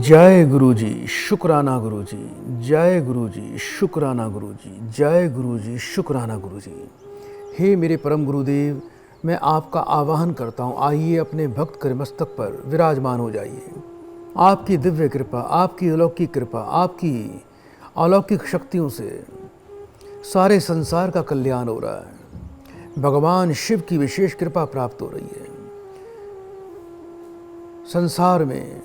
जय गुरुजी, शुक्राना गुरुजी, जय गुरुजी, शुक्राना गुरुजी, जय गुरुजी, शुक्राना गुरुजी। हे मेरे परम गुरुदेव, मैं आपका आवाहन करता हूँ, आइए अपने भक्त कर मस्तक पर विराजमान हो जाइए। आपकी दिव्य कृपा, आपकी अलौकिक कृपा, आपकी अलौकिक शक्तियों से सारे संसार का कल्याण हो रहा है। भगवान शिव की विशेष कृपा प्राप्त हो रही है। संसार में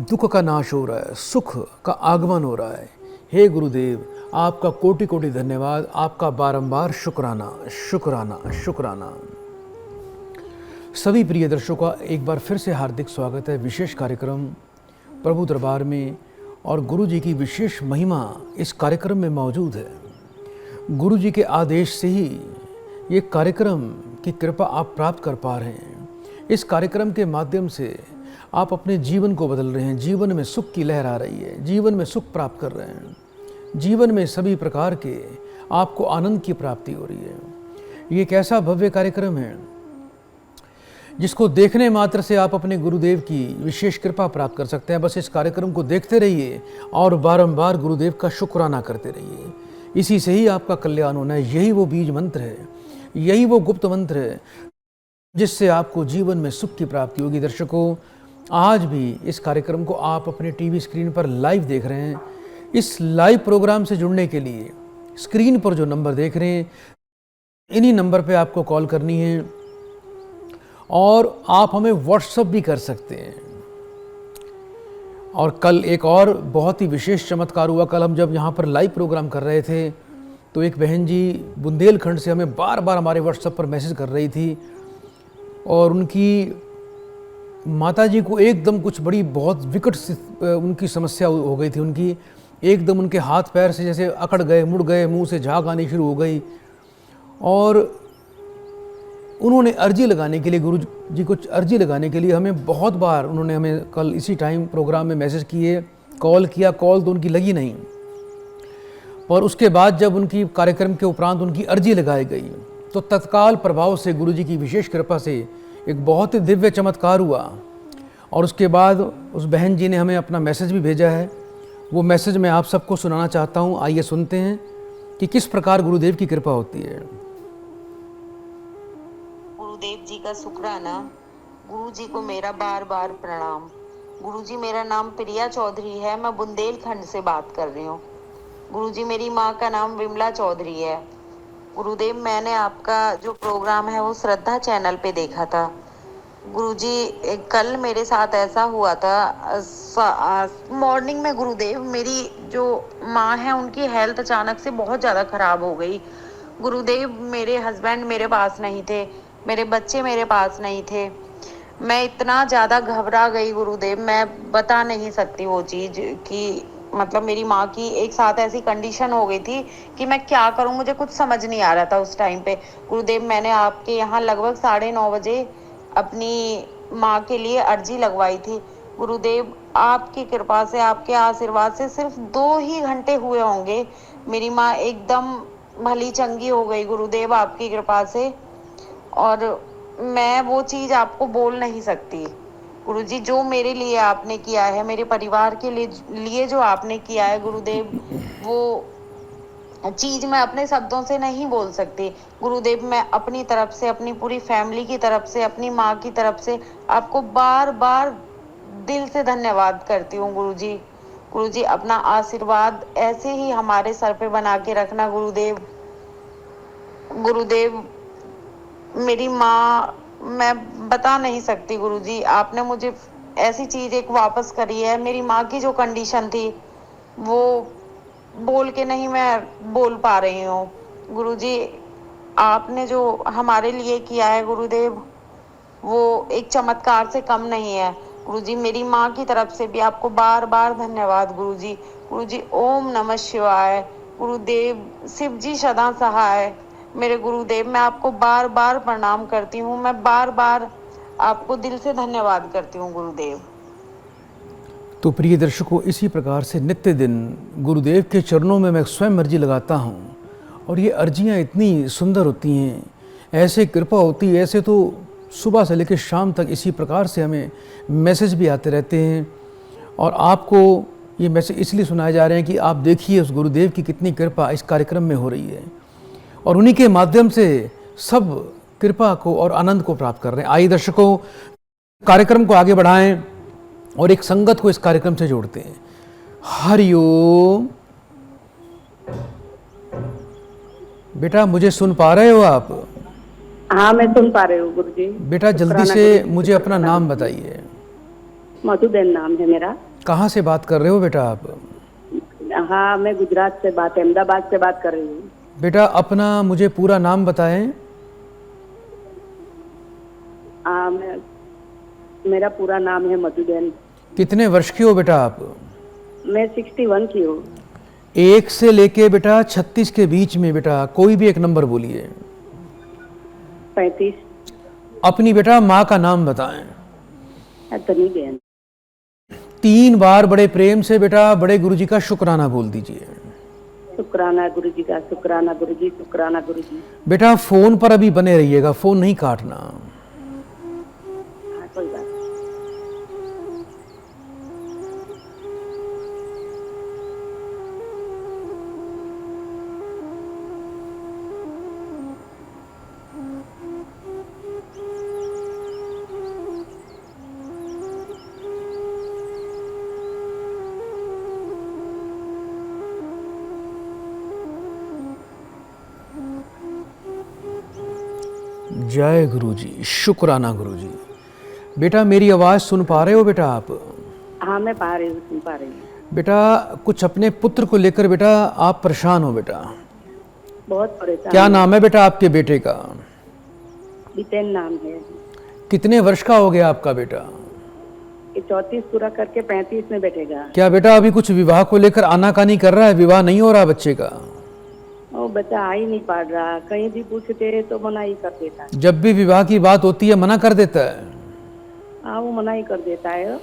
दुख का नाश हो रहा है, सुख का आगमन हो रहा है। हे गुरुदेव, आपका कोटि कोटि धन्यवाद, आपका बारंबार शुक्राना शुक्राना शुक्राना। सभी प्रिय दर्शकों का एक बार फिर से हार्दिक स्वागत है विशेष कार्यक्रम प्रभु दरबार में, और गुरु जी की विशेष महिमा इस कार्यक्रम में मौजूद है। गुरु जी के आदेश से ही ये कार्यक्रम की कृपा आप प्राप्त कर पा रहे हैं। इस कार्यक्रम के माध्यम से आप अपने जीवन को बदल रहे हैं, जीवन में सुख की लहर आ रही है, जीवन में सुख प्राप्त कर रहे हैं, जीवन में सभी प्रकार के आपको आनंद की प्राप्ति हो रही है। ये एक ऐसा भव्य कार्यक्रम है जिसको देखने मात्र से आप अपने गुरुदेव की विशेष कृपा प्राप्त कर सकते हैं। बस इस कार्यक्रम को देखते रहिए और बारंबार गुरुदेव का शुक्राना करते रहिए। इसी से ही आपका कल्याण होना है। यही वो बीज मंत्र है, यही वो गुप्त मंत्र है जिससे आपको जीवन में सुख की प्राप्ति होगी। दर्शकों, आज भी इस कार्यक्रम को आप अपने टीवी स्क्रीन पर लाइव देख रहे हैं। इस लाइव प्रोग्राम से जुड़ने के लिए स्क्रीन पर जो नंबर देख रहे हैं, इन्हीं नंबर पे आपको कॉल करनी है और आप हमें व्हाट्सएप भी कर सकते हैं। और कल एक और बहुत ही विशेष चमत्कार हुआ। कल हम जब यहाँ पर लाइव प्रोग्राम कर रहे थे तो एक बहन जी बुंदेलखंड से हमें बार बार हमारे व्हाट्सएप पर मैसेज कर रही थी, और उनकी माताजी को एकदम कुछ बड़ी बहुत विकट उनकी समस्या हो गई थी। उनकी एकदम उनके हाथ पैर से जैसे अकड़ गए, मुड़ गए, मुंह से झाग आनी शुरू हो गई, और उन्होंने अर्जी लगाने के लिए, गुरु जी को अर्जी लगाने के लिए हमें बहुत बार उन्होंने हमें कल इसी टाइम प्रोग्राम में मैसेज किए, कॉल किया। कॉल तो उनकी लगी नहीं, और उसके बाद जब उनकी कार्यक्रम के उपरांत उनकी अर्जी लगाई गई तो तत्काल प्रभाव से गुरु जी की विशेष कृपा से एक बहुत ही दिव्य चमत्कार हुआ। और उसके बाद उस बहन जी ने हमें अपना मैसेज भी भेजा है। वो मैसेज मैं आप सबको सुनाना चाहता हूँ। आइए सुनते हैं कि किस प्रकार गुरुदेव की कृपा होती है। गुरुदेव जी का शुक्राना। गुरु जी को मेरा बार बार प्रणाम। गुरु जी, मेरा नाम प्रिया चौधरी है, मैं बुंदेलखंड से बात कर रही हूँ। गुरु जी, मेरी माँ का नाम विमला चौधरी है। गुरुदेव, मैंने आपका जो प्रोग्राम है वो श्रद्धा चैनल पे देखा था। गुरुजी, कल मेरे साथ ऐसा हुआ था, मॉर्निंग में गुरुदेव, मेरी जो माँ है उनकी हेल्थ अचानक से बहुत ज़्यादा ख़राब हो गई। गुरुदेव, मेरे हस्बैंड मेरे पास नहीं थे, मेरे बच्चे मेरे पास नहीं थे। मैं इतना ज़्यादा घबरा गई गुरुदेव, मैं बता नहीं सकती वो चीज़ कि मतलब मेरी माँ की एक साथ ऐसी कंडीशन हो गई थी कि मैं क्या करूँ, मुझे कुछ समझ नहीं आ रहा था उस टाइम पे। गुरुदेव, मैंने आपके यहाँ लगभग 9:30 बजे अपनी माँ के लिए अर्जी लगवाई थी। गुरुदेव, आपकी कृपा से, आपके आशीर्वाद से सिर्फ 2 ही घंटे हुए होंगे, मेरी माँ एकदम भली चंगी हो गई गुरुदेव, आपकी कृपा से। और मैं वो चीज़ आपको बोल नहीं सकती गुरुजी, जो मेरे लिए आपने किया है, मेरे परिवार के लिए जो आपने किया है गुरुदेव, वो चीज़ मैं अपने शब्दों से नहीं बोल सकती। गुरुदेव, मैं अपनी तरफ से, अपनी पूरी फैमिली की तरफ से, अपनी माँ की तरफ से आपको बार बार दिल से धन्यवाद करती हूँ गुरुजी। गुरुजी, अपना आशीर्वाद ऐसे ही हमारे सर पे बना के रखना गुरुदेव। गुरुदेव, मेरी माँ, मैं बता नहीं सकती गुरुजी, आपने मुझे ऐसी चीज़ एक वापस करी है। मेरी माँ की जो कंडीशन थी वो बोल के नहीं मैं बोल पा रही हूँ गुरुजी। आपने जो हमारे लिए किया है गुरुदेव, वो एक चमत्कार से कम नहीं है गुरुजी। मेरी माँ की तरफ से भी आपको बार बार धन्यवाद गुरुजी। गुरुजी, ओम नमः शिवाय। गुरुदेव, शिव जी सदा सहाय। मेरे गुरुदेव, मैं आपको बार बार प्रणाम करती हूँ, मैं बार बार आपको दिल से धन्यवाद करती हूँ गुरुदेव। तो प्रिय दर्शकों, इसी प्रकार से नित्य दिन गुरुदेव के चरणों में मैं स्वयं अर्जी लगाता हूँ और ये अर्जियाँ इतनी सुंदर होती हैं, ऐसे कृपा होती है। ऐसे तो सुबह से लेकर शाम तक इसी प्रकार से हमें मैसेज भी आते रहते हैं और आपको ये मैसेज इसलिए सुनाए जा रहे हैं कि आप देखिए उस गुरुदेव की कितनी कृपा इस कार्यक्रम में हो रही है और उन्हीं के माध्यम से सब कृपा को और आनंद को प्राप्त कर रहे हैं। आइए दर्शकों, कार्यक्रम को आगे बढ़ाएं और एक संगत को इस कार्यक्रम से जोड़ते हैं। हरिओम। बेटा मुझे सुन पा रहे हो आप? हाँ, मैं सुन पा रही हूँ गुरुजी। बेटा जल्दी से मुझे अपना नाम बताइए। मधुबेन नाम है मेरा। कहाँ से बात कर रहे हो बेटा आप? हाँ, मैं गुजरात से अहमदाबाद से बात कर रही हूँ। बेटा अपना मुझे पूरा नाम बताएं। मेरा पूरा नाम है मधुबेन। कितने वर्ष की हो बेटा आप? मैं 61 की हूँ। 1 से लेके बेटा 36 के बीच में बेटा कोई भी एक नंबर बोलिए। 35। अपनी बेटा माँ का नाम बताएं। तनी बहन। 3 बार बड़े प्रेम से बेटा बड़े गुरुजी का शुक्राना बोल दीजिए। शुक्राना गुरुजी का, शुक्राना गुरुजी, शुक्राना गुरुजी। बेटा फोन पर अभी बने रहिएगा, फोन नहीं काटना। हाँ, कोई बात। जय गुरुजी, शुक्राना गुरुजी। बेटा मेरी आवाज़ सुन पा रहे हो बेटा आप? हाँ, मैं पा रही हूँ, सुन पा रही हूँ। बेटा कुछ अपने पुत्र को लेकर बेटा आप परेशान हो बेटा? बहुत परेशान। क्या नाम है बेटा आपके बेटे का? बितेन नाम है। कितने वर्ष का हो गया आपका बेटा? 34 पूरा करके 35 में बैठेगा। क्या बेटा अभी कुछ विवाह को लेकर आनाकानी कर रहा है? विवाह नहीं हो रहा बच्चे का? वो बच्चा आ ही नहीं पा रहा, कहीं भी पूछते तो मना ही कर देता है। जब भी विवाह की बात होती है मना कर देता है? हाँ, वो मना ही कर देता है।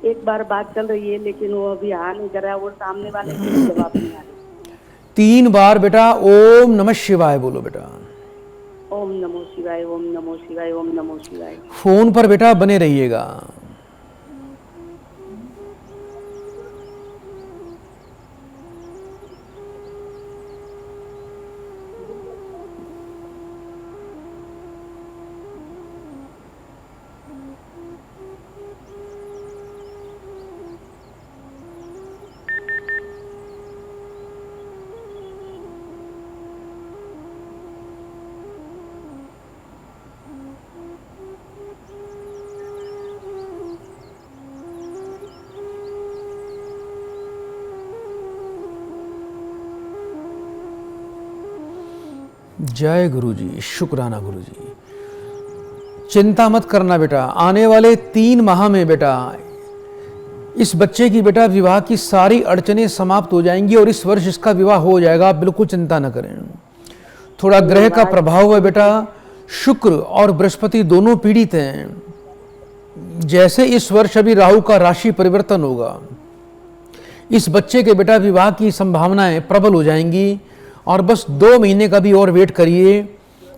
एक बार बात चल रही है लेकिन वो अभी आ नहीं कर रहा, वो सामने वाले की जवाब नहीं आ रही। 3 बार बेटा ओम नमः शिवाय बोलो बेटा। ओम नमो शिवाय, ओम नमो शिवाय, ओम नमो शिवाय। फोन पर बेटा बने रहिएगा। जय गुरुजी, शुक्राना गुरुजी। चिंता मत करना बेटा, आने वाले 3 माह में बेटा इस बच्चे की बेटा विवाह की सारी अड़चनें समाप्त हो जाएंगी और इस वर्ष इसका विवाह हो जाएगा। आप बिल्कुल चिंता न करें। थोड़ा ग्रह का प्रभाव है बेटा, शुक्र और बृहस्पति दोनों पीड़ित हैं। जैसे इस वर्ष अभी राहु का राशि परिवर्तन होगा, इस बच्चे के बेटा विवाह की संभावनाएं प्रबल हो जाएंगी और बस 2 महीने का भी और वेट करिए।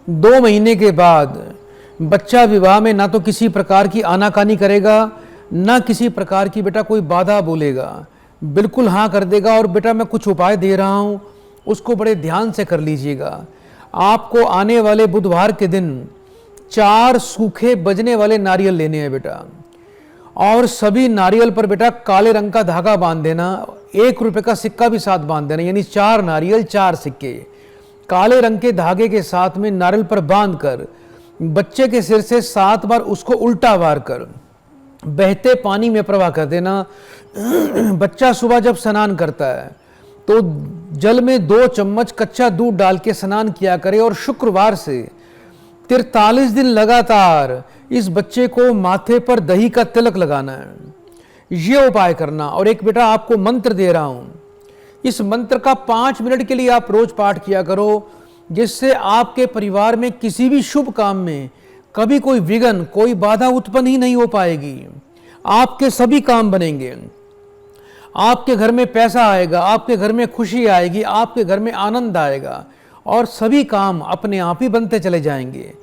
2 महीने के बाद बच्चा विवाह में ना तो किसी प्रकार की आनाकानी करेगा, ना किसी प्रकार की बेटा कोई बाधा बोलेगा, बिल्कुल हाँ कर देगा। और बेटा मैं कुछ उपाय दे रहा हूँ, उसको बड़े ध्यान से कर लीजिएगा। आपको आने वाले बुधवार के दिन 4 सूखे बजने वाले नारियल लेने हैं बेटा, और सभी नारियल पर बेटा काले रंग का धागा बांध देना, 1 रुपए का सिक्का भी साथ बांध देना, यानी 4 नारियल 4 सिक्के काले रंग के धागे के साथ में नारियल पर बांध कर बच्चे के सिर से 7 बार उसको उल्टा वार कर बहते पानी में प्रवाह कर देना। बच्चा सुबह जब स्नान करता है तो जल में 2 चम्मच कच्चा दूध डाल के स्नान किया करे और शुक्रवार से 43 दिन लगातार इस बच्चे को माथे पर दही का तिलक लगाना है। ये उपाय करना। और एक बेटा आपको मंत्र दे रहा हूं, इस मंत्र का 5 मिनट के लिए आप रोज पाठ किया करो, जिससे आपके परिवार में किसी भी शुभ काम में कभी कोई विघ्न, कोई बाधा उत्पन्न ही नहीं हो पाएगी। आपके सभी काम बनेंगे। आपके घर में पैसा आएगा, आपके घर में खुशी आएगी, आपके घर में आनंद आएगा और सभी काम अपने आप ही बनते चले जाएंगे।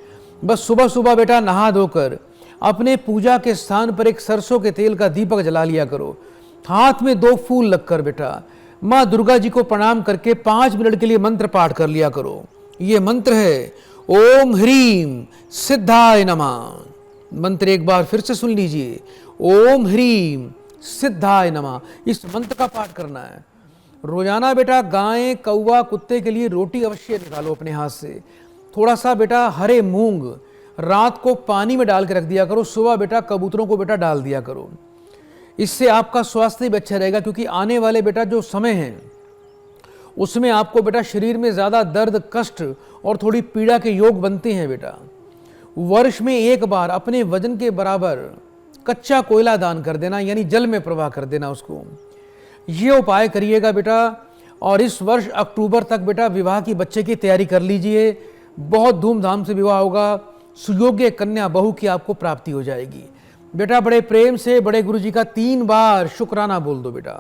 बस सुबह सुबह बेटा नहा धोकर अपने पूजा के स्थान पर एक सरसों के तेल का दीपक जला लिया करो। हाथ में 2 फूल लगकर बेटा माँ दुर्गा जी को प्रणाम करके 5 मिनट के लिए मंत्र पाठ कर लिया करो। ये मंत्र है ओम ह्रीम सिद्धाय नमः। मंत्र एक बार फिर से सुन लीजिए, ओम ह्रीम सिद्धाय नमः। इस मंत्र का पाठ करना है। रोजाना बेटा गाय कौवा कुत्ते के लिए रोटी अवश्य निकालो अपने हाथ से। थोड़ा सा बेटा हरे मूंग रात को पानी में डाल के रख दिया करो, सुबह बेटा कबूतरों को बेटा डाल दिया करो। इससे आपका स्वास्थ्य भी अच्छा रहेगा, क्योंकि आने वाले बेटा जो समय है उसमें आपको बेटा शरीर में ज़्यादा दर्द कष्ट और थोड़ी पीड़ा के योग बनते हैं बेटा। वर्ष में एक बार अपने वजन के बराबर कच्चा कोयला दान कर देना, यानी जल में प्रवाह कर देना उसको। ये उपाय करिएगा बेटा। और इस वर्ष अक्टूबर तक बेटा विवाह की बच्चे की तैयारी कर लीजिए। बहुत धूमधाम से विवाह होगा। सुयोग्य कन्या बहू की आपको प्राप्ति हो जाएगी बेटा। बड़े प्रेम से बड़े गुरुजी का 3 बार शुक्राना बोल दो बेटा।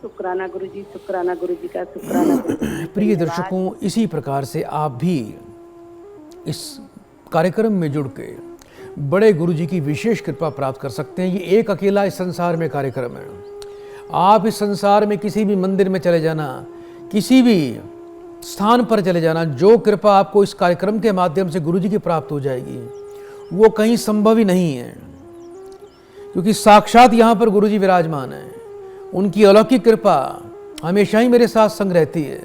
शुक्राना गुरुजी, शुक्राना गुरुजी का, शुक्राना गुरुजी। प्रिय दर्शकों, इसी प्रकार से आप भी इस कार्यक्रम में जुड़ के बड़े गुरुजी की विशेष कृपा प्राप्त कर सकते हैं। ये एक अकेला इस संसार में कार्यक्रम है। आप इस संसार में किसी भी मंदिर में चले जाना, किसी भी स्थान पर चले जाना, जो कृपा आपको इस कार्यक्रम के माध्यम से गुरुजी की प्राप्त हो जाएगी वो कहीं संभव ही नहीं है, क्योंकि साक्षात यहाँ पर गुरुजी विराजमान है। उनकी अलौकिक कृपा हमेशा ही मेरे साथ संग रहती है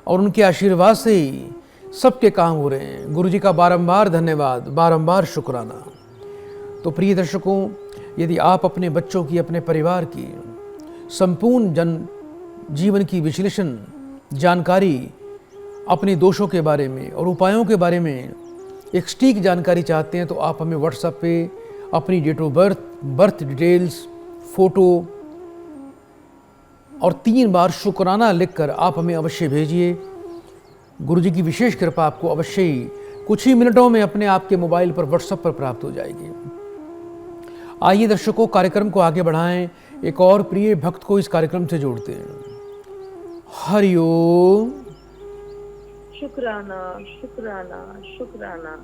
और उनके आशीर्वाद से ही सबके काम हो रहे हैं। गुरुजी का बारंबार धन्यवाद, बारंबार शुक्राना। तो प्रिय दर्शकों, यदि आप अपने बच्चों की, अपने परिवार की संपूर्ण जीवन की विश्लेषण जानकारी, अपने दोषों के बारे में और उपायों के बारे में एक सटीक जानकारी चाहते हैं, तो आप हमें व्हाट्सएप पे अपनी date of birth, birth details, photo और 3 बार शुक्राना लिखकर आप हमें अवश्य भेजिए। गुरुजी की विशेष कृपा आपको अवश्य ही कुछ ही मिनटों में अपने आपके मोबाइल पर, व्हाट्सएप पर प्राप्त हो जाएगी। आइए दर्शकों, कार्यक्रम को आगे बढ़ाएं। एक और प्रिय भक्त को इस कार्यक्रम से जोड़ते हैं। हरिओम। शुक्राना, शुक्राना, शुक्राना।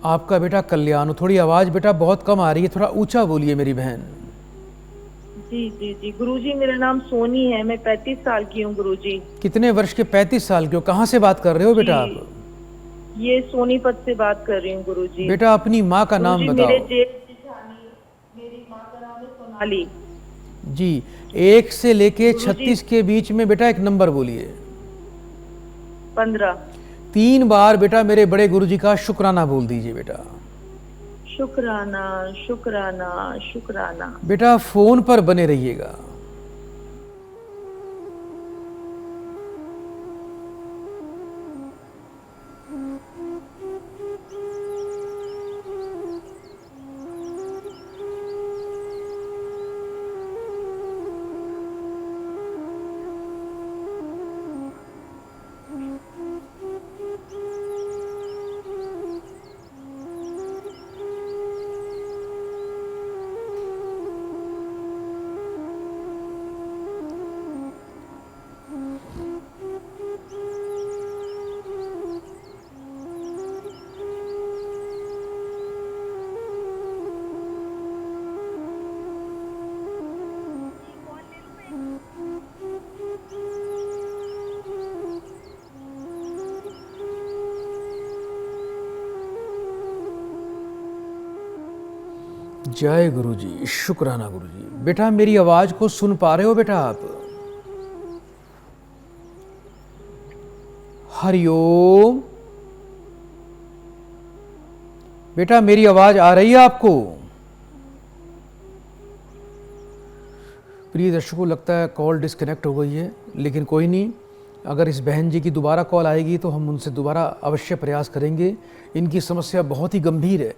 आपका बेटा कल्याण हो। थोड़ी आवाज़ बेटा बहुत कम आ रही है, थोड़ा ऊंचा बोलिए मेरी बहन। जी जी जी गुरुजी, मेरा नाम सोनी है, मैं 35 साल की हूँ गुरुजी। कितने वर्ष के? 35 साल के हो। कहाँ से बात कर रहे हो बेटा आप? ये सोनीपत से बात कर रही हूँ गुरुजी। बेटा अपनी माँ का नाम बताओ। मेरे जेठ जेठानी, मेरी माँ का नाम है सोनाली जी। 1 से लेके 36 के बीच में बेटा एक नंबर बोलिए। 15। 3 बार बेटा मेरे बड़े गुरुजी का शुक्राना बोल दीजिए बेटा। शुक्राना, शुक्राना, शुक्राना। बेटा फोन पर बने रहिएगा। जय गुरुजी, शुक्राना गुरुजी। बेटा मेरी आवाज को सुन पा रहे हो बेटा आप? हरिओम। बेटा मेरी आवाज आ रही है आपको? प्रिय दर्शकों, लगता है कॉल डिस्कनेक्ट हो गई है, लेकिन कोई नहीं। अगर इस बहन जी की दोबारा कॉल आएगी तो हम उनसे दोबारा अवश्य प्रयास करेंगे। इनकी समस्या बहुत ही गंभीर है,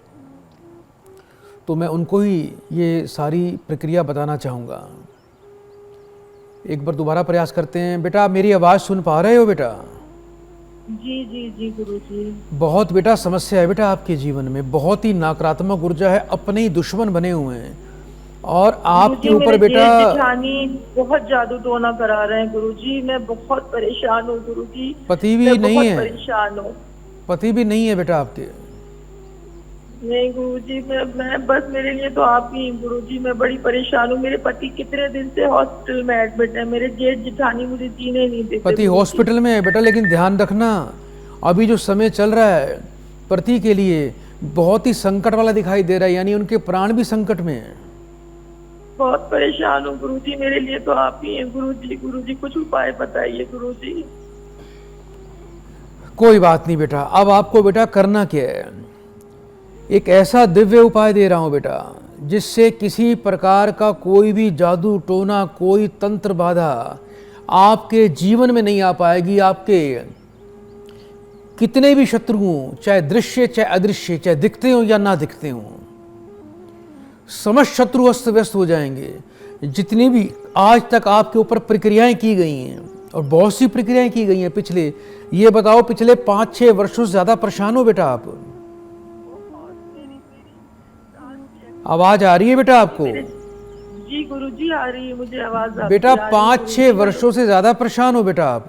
तो मैं उनको ही ये सारी प्रक्रिया बताना चाहूँगा। एक बार दोबारा प्रयास करते हैं। बेटा आप मेरी आवाज़ सुन पा रहे हो बेटा? जी जी जी गुरुजी। बहुत बेटा समस्या है बेटा आपके जीवन में, बहुत ही नकारात्मक ऊर्जा है, अपने ही दुश्मन बने हुए हैं और आपके गुरुजी, ऊपर मेरे बेटा जेठ जेठानी बहुत जादू टोना करा रहे हैं गुरुजी। मैं बहुत परेशान हूँ गुरुजी। पति भी मैं नहीं बहुत है? परेशान हूँ। पति भी नहीं है बेटा आपके? नहीं गुरुजी, मैं बस, मेरे लिए तो आप ही हैं गुरुजी। मैं बड़ी परेशान हूँ। मेरे पति कितने दिन से हॉस्पिटल में एडमिट है। मेरे जेठ जेठानी मुझे जीने नहीं देते पति गुरुजी। हॉस्पिटल में है बेटा, लेकिन ध्यान रखना अभी जो समय चल रहा है पति के लिए बहुत ही संकट वाला दिखाई दे रहा है, यानी उनके प्राण भी संकट में है। बहुत परेशान हूँ गुरुजी। मेरे लिए तो आप ही हैं गुरुजी। गुरुजी कुछ उपाय बताइए गुरुजी। कोई बात नहीं बेटा, अब आपको बेटा करना क्या है, एक ऐसा दिव्य उपाय दे रहा हूं बेटा जिससे किसी प्रकार का कोई भी जादू टोना, कोई तंत्र बाधा आपके जीवन में नहीं आ पाएगी। आपके कितने भी शत्रु हों, चाहे दृश्य चाहे अदृश्य, चाहे दिखते हो या ना दिखते हों, समस्त शत्रु अस्त व्यस्त हो जाएंगे। जितनी भी आज तक आपके ऊपर प्रक्रियाएं की गई हैं, और बहुत सी प्रक्रियाएं की गई हैं पिछले, ये बताओ पिछले 5-6 वर्षों से ज़्यादा परेशान हो बेटा आप? आवाज आ रही है बेटा आपको? जी गुरुजी आ रही है मुझे आवाज। बेटा आपकी आ रही है 5-6 गुरुजी। वर्षों से ज़्यादा परेशान हो बेटा आप?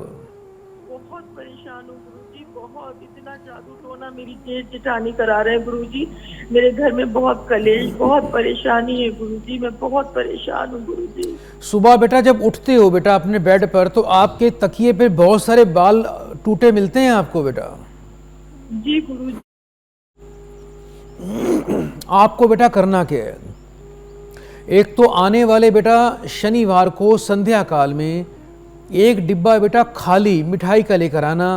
बहुत परेशान हूँ गुरुजी। बहुत, इतना जादू टोना मेरी जेठ जेठानी करा रहे हैं गुरुजी। मेरे घर में बहुत कलेश, बहुत परेशानी है गुरुजी। मैं बहुत परेशान हूँ गुरुजी। सुबह बेटा जब उठते हो बेटा अपने बेड पर, तो आपके तकिए पे बहुत सारे बाल टूटे मिलते हैं आपको बेटा? जी गुरुजी। आपको बेटा करना क्या है, एक तो आने वाले बेटा शनिवार को संध्या काल में एक डिब्बा बेटा खाली मिठाई का लेकर आना।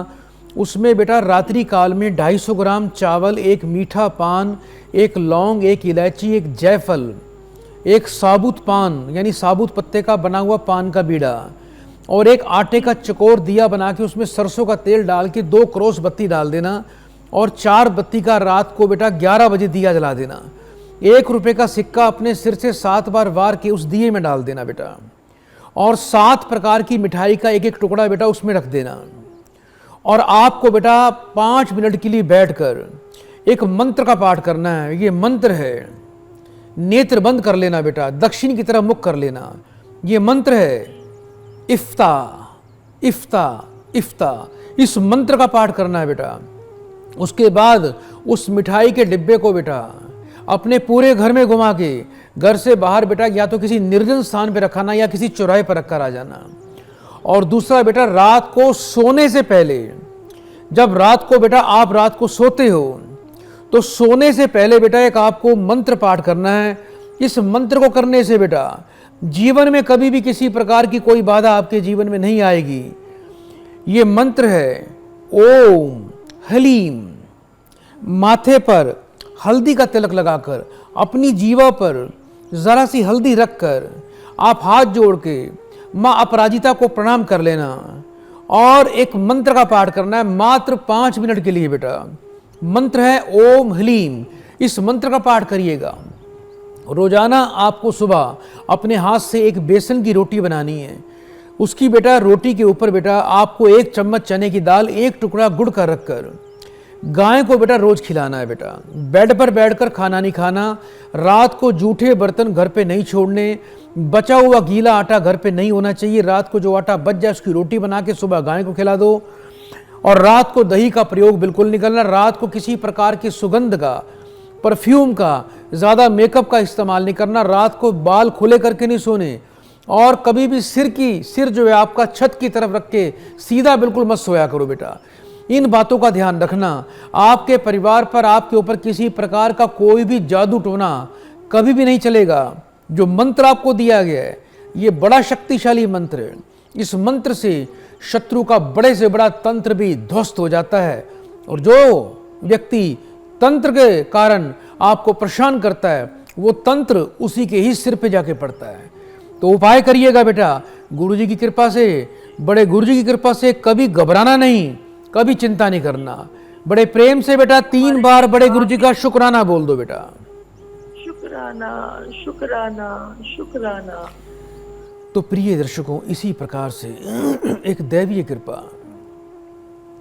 उसमें बेटा रात्रि काल में 250 ग्राम चावल, एक मीठा पान, एक लौंग, एक इलायची, एक जायफल, एक साबुत पान यानी साबुत पत्ते का बना हुआ पान का बीड़ा, और एक आटे का चकोर दिया बना के उसमें सरसों का तेल डाल के 2 क्रॉस बत्ती डाल देना, और 4 बत्ती का रात को बेटा 11 बजे दिया जला देना। 1 रुपये का सिक्का अपने सिर से 7 बार वार के उस दिए में डाल देना बेटा, और 7 प्रकार की मिठाई का एक एक टुकड़ा बेटा उसमें रख देना। और आपको बेटा 5 मिनट के लिए बैठकर एक मंत्र का पाठ करना है। ये मंत्र है, नेत्र बंद कर लेना बेटा, दक्षिण की तरफ मुख कर लेना। ये मंत्र है इफ्ता इफ्ता इफ्ता। इस मंत्र का पाठ करना है बेटा। उसके बाद उस मिठाई के डिब्बे को बेटा अपने पूरे घर में घुमा के घर से बाहर बेटा या तो किसी निर्जन स्थान पे रखाना या किसी चौराहे पर रखकर आ जाना। और दूसरा बेटा, रात को सोने से पहले, जब रात को बेटा आप रात को सोते हो, तो सोने से पहले बेटा एक आपको मंत्र पाठ करना है। इस मंत्र को करने से बेटा जीवन में कभी भी किसी प्रकार की कोई बाधा आपके जीवन में नहीं आएगी। ये मंत्र है ओम हलीम। माथे पर हल्दी का तिलक लगाकर, अपनी जीवा पर जरा सी हल्दी रखकर आप हाथ जोड़ के माँ अपराजिता को प्रणाम कर लेना, और एक मंत्र का पाठ करना है मात्र 5 मिनट के लिए बेटा। मंत्र है ओम हलीम। इस मंत्र का पाठ करिएगा। रोजाना आपको सुबह अपने हाथ से एक बेसन की रोटी बनानी है। उसकी बेटा रोटी के ऊपर बेटा आपको 1 चम्मच चने की दाल, 1 टुकड़ा गुड़ का रखकर गाय को बेटा रोज खिलाना है बेटा। बेड पर बैठकर खाना नहीं खाना। रात को जूठे बर्तन घर पे नहीं छोड़ने। बचा हुआ गीला आटा घर पे नहीं होना चाहिए। रात को जो आटा बच जाए उसकी रोटी बना के सुबह गाय को खिला दो। और रात को दही का प्रयोग बिल्कुल नहीं करना। रात को किसी प्रकार की सुगंध का, परफ्यूम का, ज़्यादा मेकअप का इस्तेमाल नहीं करना। रात को बाल खुले करके नहीं सोने। और कभी भी सिर जो है आपका छत की तरफ रख के सीधा बिल्कुल मत सोया करो बेटा। इन बातों का ध्यान रखना। आपके परिवार पर, आपके ऊपर किसी प्रकार का कोई भी जादू टोना कभी भी नहीं चलेगा। जो मंत्र आपको दिया गया है ये बड़ा शक्तिशाली मंत्र है। इस मंत्र से शत्रु का बड़े से बड़ा तंत्र भी ध्वस्त हो जाता है। और जो व्यक्ति तंत्र के कारण आपको परेशान करता है वो तंत्र उसी के ही सिर पे जाके पड़ता है। तो उपाय करिएगा बेटा। गुरुजी की कृपा से, बड़े गुरुजी की कृपा से कभी घबराना नहीं, कभी चिंता नहीं करना। बड़े प्रेम से बेटा 3 बार बड़े गुरुजी का शुक्राना बोल दो बेटा। शुक्राना शुक्राना शुक्राना। तो प्रिय दर्शकों, इसी प्रकार से एक दैवीय कृपा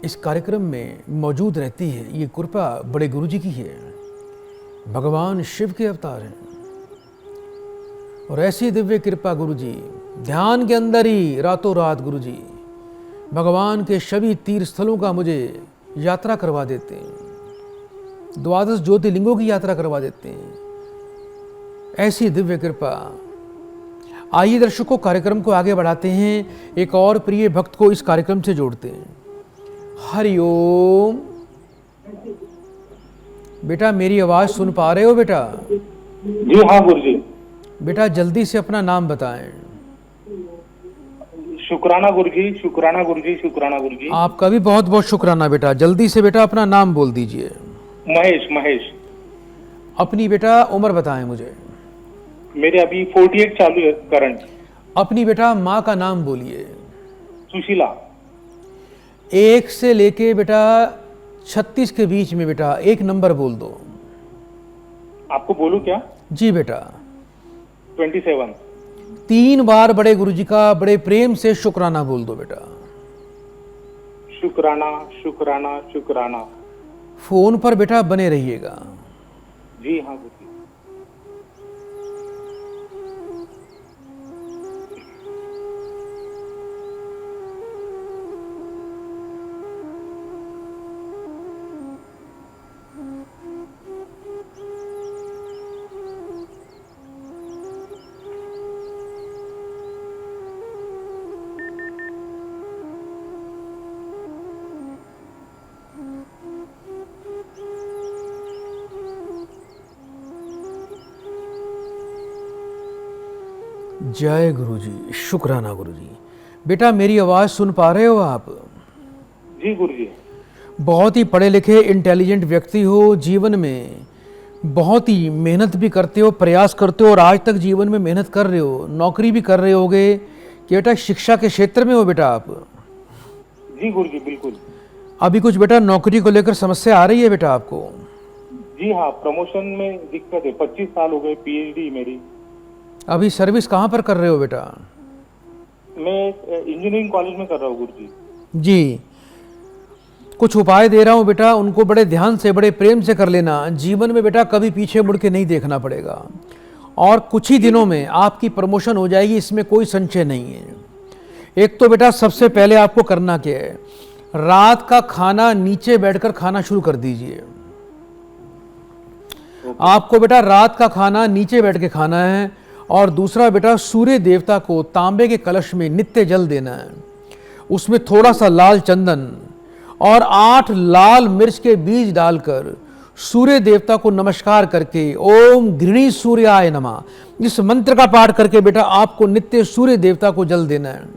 इस कार्यक्रम में मौजूद रहती है। ये कृपा बड़े गुरुजी की है, भगवान शिव के अवतार हैं। और ऐसी दिव्य कृपा गुरु जी, ध्यान के अंदर ही रातों रात गुरु जी भगवान के सभी तीर्थ स्थलों का मुझे यात्रा करवा देते हैं, 12 ज्योतिर्लिंगों की यात्रा करवा देते हैं। ऐसी दिव्य कृपा। आइए दर्शकों, कार्यक्रम को आगे बढ़ाते हैं, एक और प्रिय भक्त को इस कार्यक्रम से जोड़ते हैं। हरिओम। बेटा मेरी आवाज सुन पा रहे हो बेटा? जी हाँ गुरुजी। बेटा जल्दी से अपना नाम बताएं। शुक्राना गुरुजी, शुक्राना गुरुजी, शुक्राना गुरुजी। आपका भी बहुत बहुत शुक्राना बेटा। जल्दी से बेटा अपना नाम बोल दीजिए। महेश। महेश। अपनी बेटा उम्र बताएं मुझे। मेरे अभी 48 चालू है करंट। अपनी बेटा माँ का नाम बोलिए। सुशीला। 1 से लेके बेटा 36 के बीच में बेटा एक नंबर बोल दो। आपको बोलूं क्या? जी बेटा। 27। 3 बार बड़े गुरुजी का बड़े प्रेम से शुक्राना बोल दो बेटा। शुक्राना, शुक्राना, शुक्राना। फोन पर बेटा बने रहिएगा। जी हाँ गुरुजी। जय गुरुजी, शुक्राना गुरुजी। बेटा मेरी आवाज सुन पा रहे हो आप? जी गुरुजी। बहुत ही पढ़े लिखे इंटेलिजेंट व्यक्ति हो, जीवन में बहुत ही मेहनत भी करते हो, प्रयास करते हो और आज तक जीवन में मेहनत कर रहे हो, नौकरी भी कर रहे होगे कि बेटा शिक्षा के क्षेत्र में हो बेटा आप? जी गुरुजी बिल्कुल। अभी कुछ बेटा नौकरी को लेकर समस्या आ रही है बेटा आपको? जी हाँ, प्रमोशन में दिक्कत है। 25 साल हो गए, पीएचडी मेरी। अभी सर्विस कहाँ पर कर रहे हो बेटा? मैं इंजीनियरिंग कॉलेज में कर रहा हूँ गुरुजी। जी, कुछ उपाय दे रहा हूँ बेटा, उनको बड़े ध्यान से बड़े प्रेम से कर लेना। जीवन में बेटा कभी पीछे मुड़ के नहीं देखना पड़ेगा और कुछ ही दिनों में आपकी प्रमोशन हो जाएगी, इसमें कोई संशय नहीं है। एक तो बेटा सबसे पहले आपको करना क्या है, रात का खाना नीचे बैठकर खाना शुरू कर दीजिए। आपको बेटा रात का खाना नीचे बैठ के खाना है। और दूसरा बेटा सूर्य देवता को तांबे के कलश में नित्य जल देना है, उसमें थोड़ा सा लाल चंदन और 8 लाल मिर्च के बीज डालकर सूर्य देवता को नमस्कार करके ओम घृणी सूर्याय नमः इस मंत्र का पाठ करके बेटा आपको नित्य सूर्य देवता को जल देना है।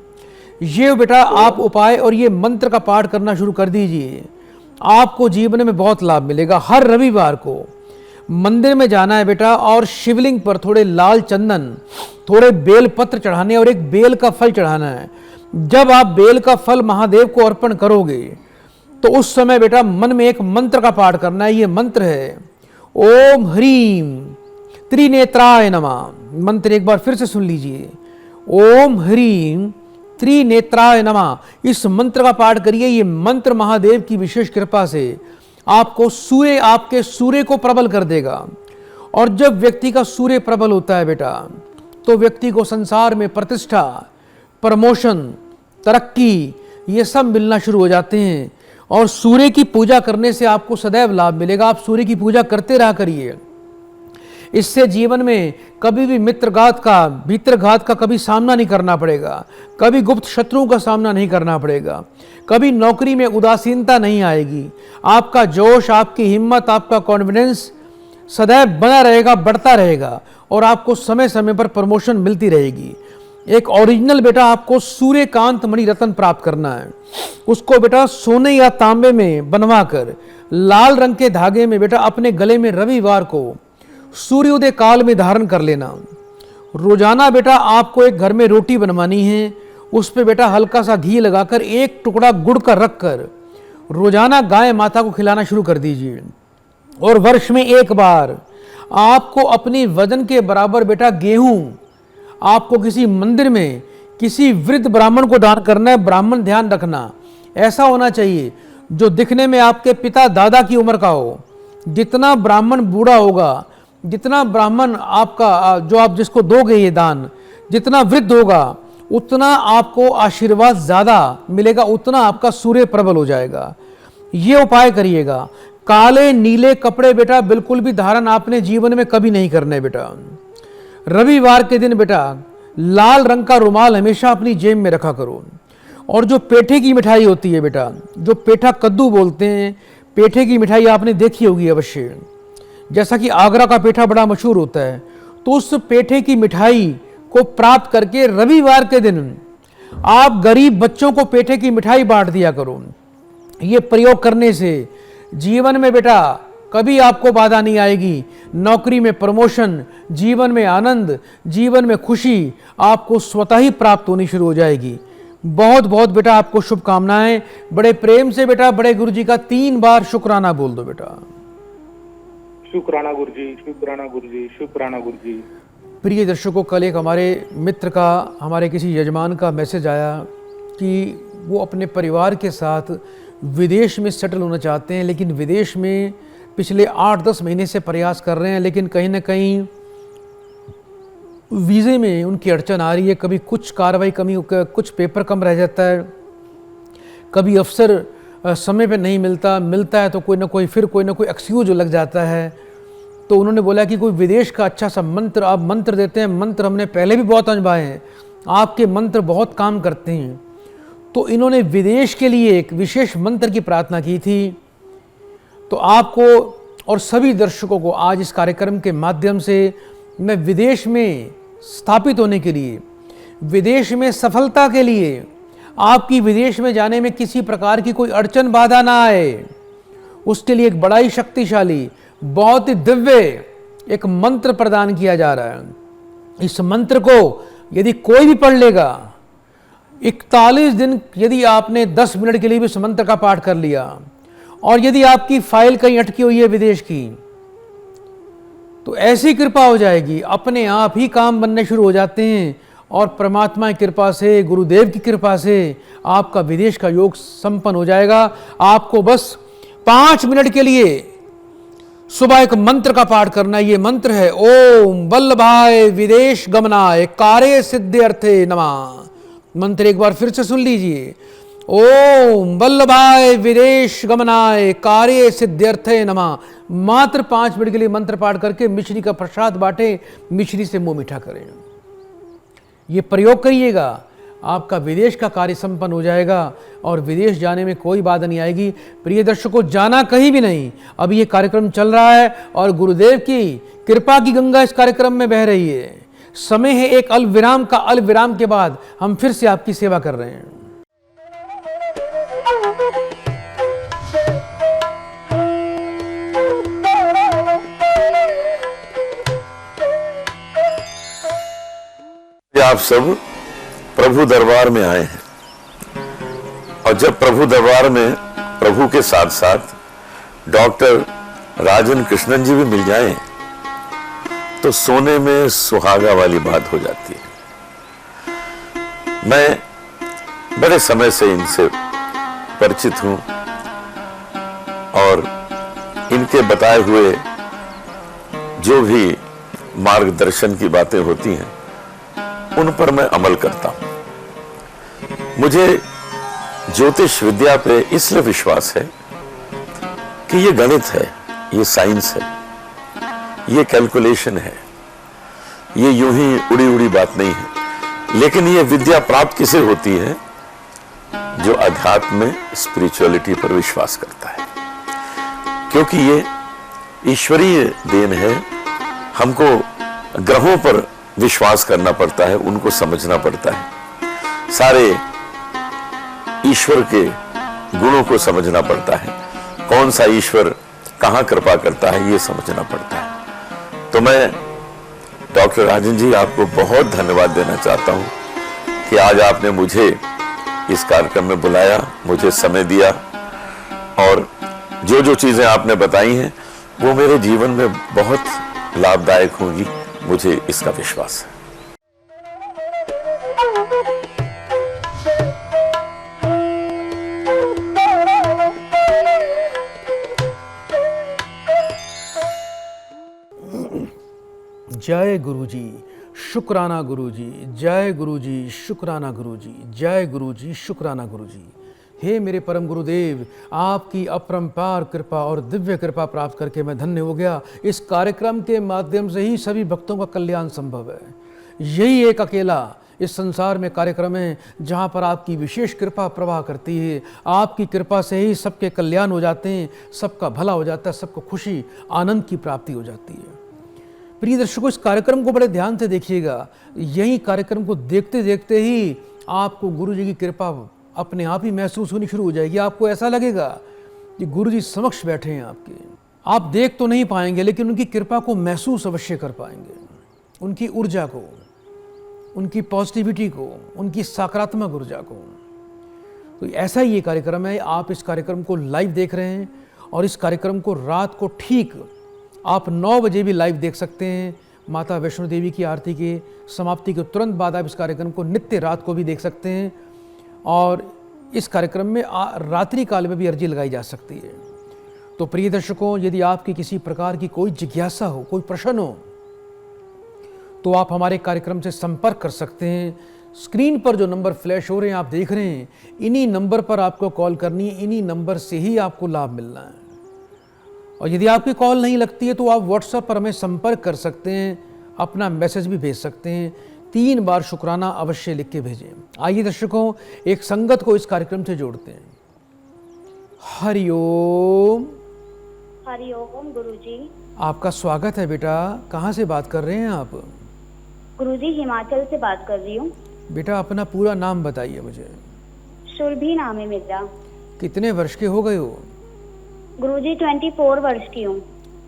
ये बेटा आप उपाय और ये मंत्र का पाठ करना शुरू कर दीजिए, आपको जीवन में बहुत लाभ मिलेगा। हर रविवार को मंदिर में जाना है बेटा और शिवलिंग पर थोड़े लाल चंदन, थोड़े बेल पत्र चढ़ाने और एक बेल का फल चढ़ाना है। जब आप बेल का फल महादेव को अर्पण करोगे तो उस समय बेटा मन में एक मंत्र का पाठ करना है। ये मंत्र है ओम ह्रीम त्रिनेत्राय नमः। मंत्र एक बार फिर से सुन लीजिए, ओम ह्रीम त्रिनेत्राय नमः। इस मंत्र का पाठ करिए। ये मंत्र महादेव की विशेष कृपा से आपको सूर्य, आपके सूर्य को प्रबल कर देगा। और जब व्यक्ति का सूर्य प्रबल होता है बेटा तो व्यक्ति को संसार में प्रतिष्ठा, प्रमोशन, तरक्की ये सब मिलना शुरू हो जाते हैं। और सूर्य की पूजा करने से आपको सदैव लाभ मिलेगा। आप सूर्य की पूजा करते रहा करिए, इससे जीवन में कभी भी मित्रघात का, भीतरघात का कभी सामना नहीं करना पड़ेगा, कभी गुप्त शत्रुओं का सामना नहीं करना पड़ेगा, कभी नौकरी में उदासीनता नहीं आएगी। आपका जोश, आपकी हिम्मत, आपका कॉन्फिडेंस सदैव बना रहेगा, बढ़ता रहेगा और आपको समय समय पर प्रमोशन मिलती रहेगी। एक ओरिजिनल बेटा आपको सूर्यकांत मणि रत्न प्राप्त करना है। उसको बेटा सोने या तांबे में बनवाकर लाल रंग के धागे में बेटा अपने गले में रविवार को सूर्योदय काल में धारण कर लेना। रोजाना बेटा आपको एक घर में रोटी बनवानी है, उस पे बेटा हल्का सा घी लगाकर एक टुकड़ा गुड़ का रखकर रोजाना गाय माता को खिलाना शुरू कर दीजिए। और वर्ष में एक बार आपको अपनी वजन के बराबर बेटा गेहूं आपको किसी मंदिर में किसी वृद्ध ब्राह्मण को दान करना है। ब्राह्मण ध्यान रखना ऐसा होना चाहिए जो दिखने में आपके पिता दादा की उम्र का हो। जितना ब्राह्मण बूढ़ा होगा जितना ब्राह्मण आपका जो आप जिसको दोगे ये दान, जितना वृद्ध होगा उतना आपको आशीर्वाद ज़्यादा मिलेगा, उतना आपका सूर्य प्रबल हो जाएगा। ये उपाय करिएगा। काले नीले कपड़े बेटा बिल्कुल भी धारण आपने जीवन में कभी नहीं करने बेटा। रविवार के दिन बेटा लाल रंग का रुमाल हमेशा अपनी जेब में रखा करो। और जो पेठे की मिठाई होती है बेटा, जो पेठा कद्दू बोलते हैं, पेठे की मिठाई आपने देखी होगी अवश्य, जैसा कि आगरा का पेठा बड़ा मशहूर होता है, तो उस पेठे की मिठाई को प्राप्त करके रविवार के दिन आप गरीब बच्चों को पेठे की मिठाई बांट दिया करो। ये प्रयोग करने से जीवन में बेटा कभी आपको बाधा नहीं आएगी। नौकरी में प्रमोशन, जीवन में आनंद, जीवन में खुशी आपको स्वतः ही प्राप्त होनी शुरू हो जाएगी। बहुत बहुत बेटा आपको शुभकामनाएं। बड़े प्रेम से बेटा बड़े गुरु जी का 3 बार शुक्राना बोल दो बेटा। शुक्राना गुरुजी, शुक्राना गुरुजी, शुक्राना गुरुजी। प्रिय दर्शकों, कल एक हमारे मित्र का, हमारे किसी यजमान का मैसेज आया कि वो अपने परिवार के साथ विदेश में सेटल होना चाहते हैं, लेकिन विदेश में पिछले 8-10 महीने से प्रयास कर रहे हैं, लेकिन कहीं ना कहीं वीज़े में उनकी अड़चन आ रही है। कभी कुछ कार्रवाई कमी, कुछ पेपर कम रह जाता है, कभी अफसर समय पे नहीं मिलता है तो कोई ना कोई एक्सक्यूज लग जाता है। तो उन्होंने बोला कि कोई विदेश का अच्छा सा मंत्र आप मंत्र देते हैं। मंत्र हमने पहले भी बहुत आजमाए हैं, आपके मंत्र बहुत काम करते हैं। तो इन्होंने विदेश के लिए एक विशेष मंत्र की प्रार्थना की थी। तो आपको और सभी दर्शकों को आज इस कार्यक्रम के माध्यम से मैं विदेश में स्थापित होने के लिए, विदेश में सफलता के लिए, आपकी विदेश में जाने में किसी प्रकार की कोई अड़चन बाधा ना आए, उसके लिए एक बड़ा ही शक्तिशाली, बहुत ही दिव्य एक मंत्र प्रदान किया जा रहा है। इस मंत्र को यदि कोई भी पढ़ लेगा, 41 दिन यदि आपने 10 मिनट के लिए भी इस मंत्र का पाठ कर लिया, और यदि आपकी फाइल कहीं अटकी हुई है विदेश की, तो ऐसी कृपा हो जाएगी, अपने आप ही काम बनने शुरू हो जाते हैं। और परमात्मा की कृपा से, गुरुदेव की कृपा से आपका विदेश का योग संपन्न हो जाएगा। आपको बस 5 मिनट के लिए सुबह एक मंत्र का पाठ करना है। ये मंत्र है ओम वल्लभाय विदेश गमनाय कार्य सिद्धि अर्थे नमः। मंत्र एक बार फिर से सुन लीजिए। ओम वल्लभाय विदेश गमनाय कार्य सिद्ध्यर्थे नमः। मात्र 5 मिनट के लिए मंत्र पाठ करके मिश्री का प्रसाद बांटे, मिश्री से मुंह मीठा करें। ये प्रयोग करिएगा, आपका विदेश का कार्य संपन्न हो जाएगा और विदेश जाने में कोई बाधा नहीं आएगी। प्रिय दर्शकों, जाना कहीं भी नहीं, अभी ये कार्यक्रम चल रहा है और गुरुदेव की कृपा की गंगा इस कार्यक्रम में बह रही है। समय है एक अल्पविराम का, अल्पविराम के बाद हम फिर से आपकी सेवा कर रहे हैं। आप सब प्रभु दरबार में आए हैं, और जब प्रभु दरबार में प्रभु के साथ साथ डॉक्टर राजन कृष्णन जी भी मिल जाएं, तो सोने में सुहागा वाली बात हो जाती है। मैं बड़े समय से इनसे परिचित हूं और इनके बताए हुए जो भी मार्गदर्शन की बातें होती हैं उन पर मैं अमल करता हूं। मुझे ज्योतिष विद्या पे इसलिए विश्वास है कि ये गणित है, ये साइंस है, ये कैलकुलेशन है, ये यूं ही उड़ी उड़ी बात नहीं है। लेकिन ये विद्या प्राप्त किसे होती है? जो अध्यात्म में, स्पिरिचुअलिटी पर विश्वास करता है, क्योंकि ये ईश्वरीय देन है। हमको ग्रहों पर विश्वास करना पड़ता है, उनको समझना पड़ता है, सारे ईश्वर के गुणों को समझना पड़ता है, कौन सा ईश्वर कहां कृपा करता है ये समझना पड़ता है। तो मैं डॉक्टर राजन जी आपको बहुत धन्यवाद देना चाहता हूं कि आज आपने मुझे इस कार्यक्रम में बुलाया, मुझे समय दिया, और जो जो चीजें आपने बताई हैं वो मेरे जीवन में बहुत लाभदायक होंगी, मुझे इसका विश्वास है। जय गुरुजी, शुक्राना गुरुजी, जय गुरुजी, शुक्राना गुरुजी, जय गुरुजी, शुक्राना गुरुजी। हे मेरे परम गुरुदेव, आपकी अपरंपार कृपा और दिव्य कृपा प्राप्त करके मैं धन्य हो गया। इस कार्यक्रम के माध्यम से ही सभी भक्तों का कल्याण संभव है। यही एक अकेला इस संसार में कार्यक्रम है जहाँ पर आपकी विशेष कृपा प्रवाह करती है। आपकी कृपा से ही सबके कल्याण हो जाते हैं, सबका भला हो जाता है, सबको खुशी आनंद की प्राप्ति हो जाती है। प्रिय दर्शकों, इस कार्यक्रम को बड़े ध्यान से देखिएगा। यही कार्यक्रम को देखते देखते ही आपको गुरु जी की कृपा अपने आप ही महसूस होनी शुरू हो जाएगी। आपको ऐसा लगेगा कि गुरु जी समक्ष बैठे हैं आपके। आप देख तो नहीं पाएंगे, लेकिन उनकी कृपा को महसूस अवश्य कर पाएंगे। उनकी ऊर्जा को, उनकी पॉजिटिविटी को, उनकी सकारात्मक ऊर्जा को। तो ऐसा ही ये कार्यक्रम है। आप इस कार्यक्रम को लाइव देख रहे हैं और इस कार्यक्रम को रात को ठीक आप 9 बजे भी लाइव देख सकते हैं। माता वैष्णो देवी की आरती के समाप्ति के तुरंत बाद आप इस कार्यक्रम को नित्य रात को भी देख सकते हैं और इस कार्यक्रम में रात्रि काल में भी अर्जी लगाई जा सकती है। तो प्रिय दर्शकों, यदि आपकी किसी प्रकार की कोई जिज्ञासा हो, कोई प्रश्न हो, तो आप हमारे कार्यक्रम से संपर्क कर सकते हैं। स्क्रीन पर जो नंबर फ्लैश हो रहे हैं आप देख रहे हैं, इन्हीं नंबर पर आपको कॉल करनी है, इन्हीं नंबर से ही आपको लाभ मिलना है। और यदि आपकी कॉल नहीं लगती है तो आप व्हाट्सएप पर हमें संपर्क कर सकते हैं, अपना मैसेज भी भेज सकते हैं। 3 बार शुक्राना अवश्य लिख के भेजें। आइए दर्शकों, एक संगत को इस कार्यक्रम से जोड़ते हैं। हरिओम। हरिओम गुरुजी। आपका स्वागत है बेटा। कहाँ से बात कर रहे हैं आप? गुरुजी, हिमाचल से बात कर रही हूँ। बेटा अपना पूरा नाम बताइए मुझे। सुरभि नाम है मेरा। कितने वर्ष के हो गए हो? गुरुजी 24 वर्ष की हूँ।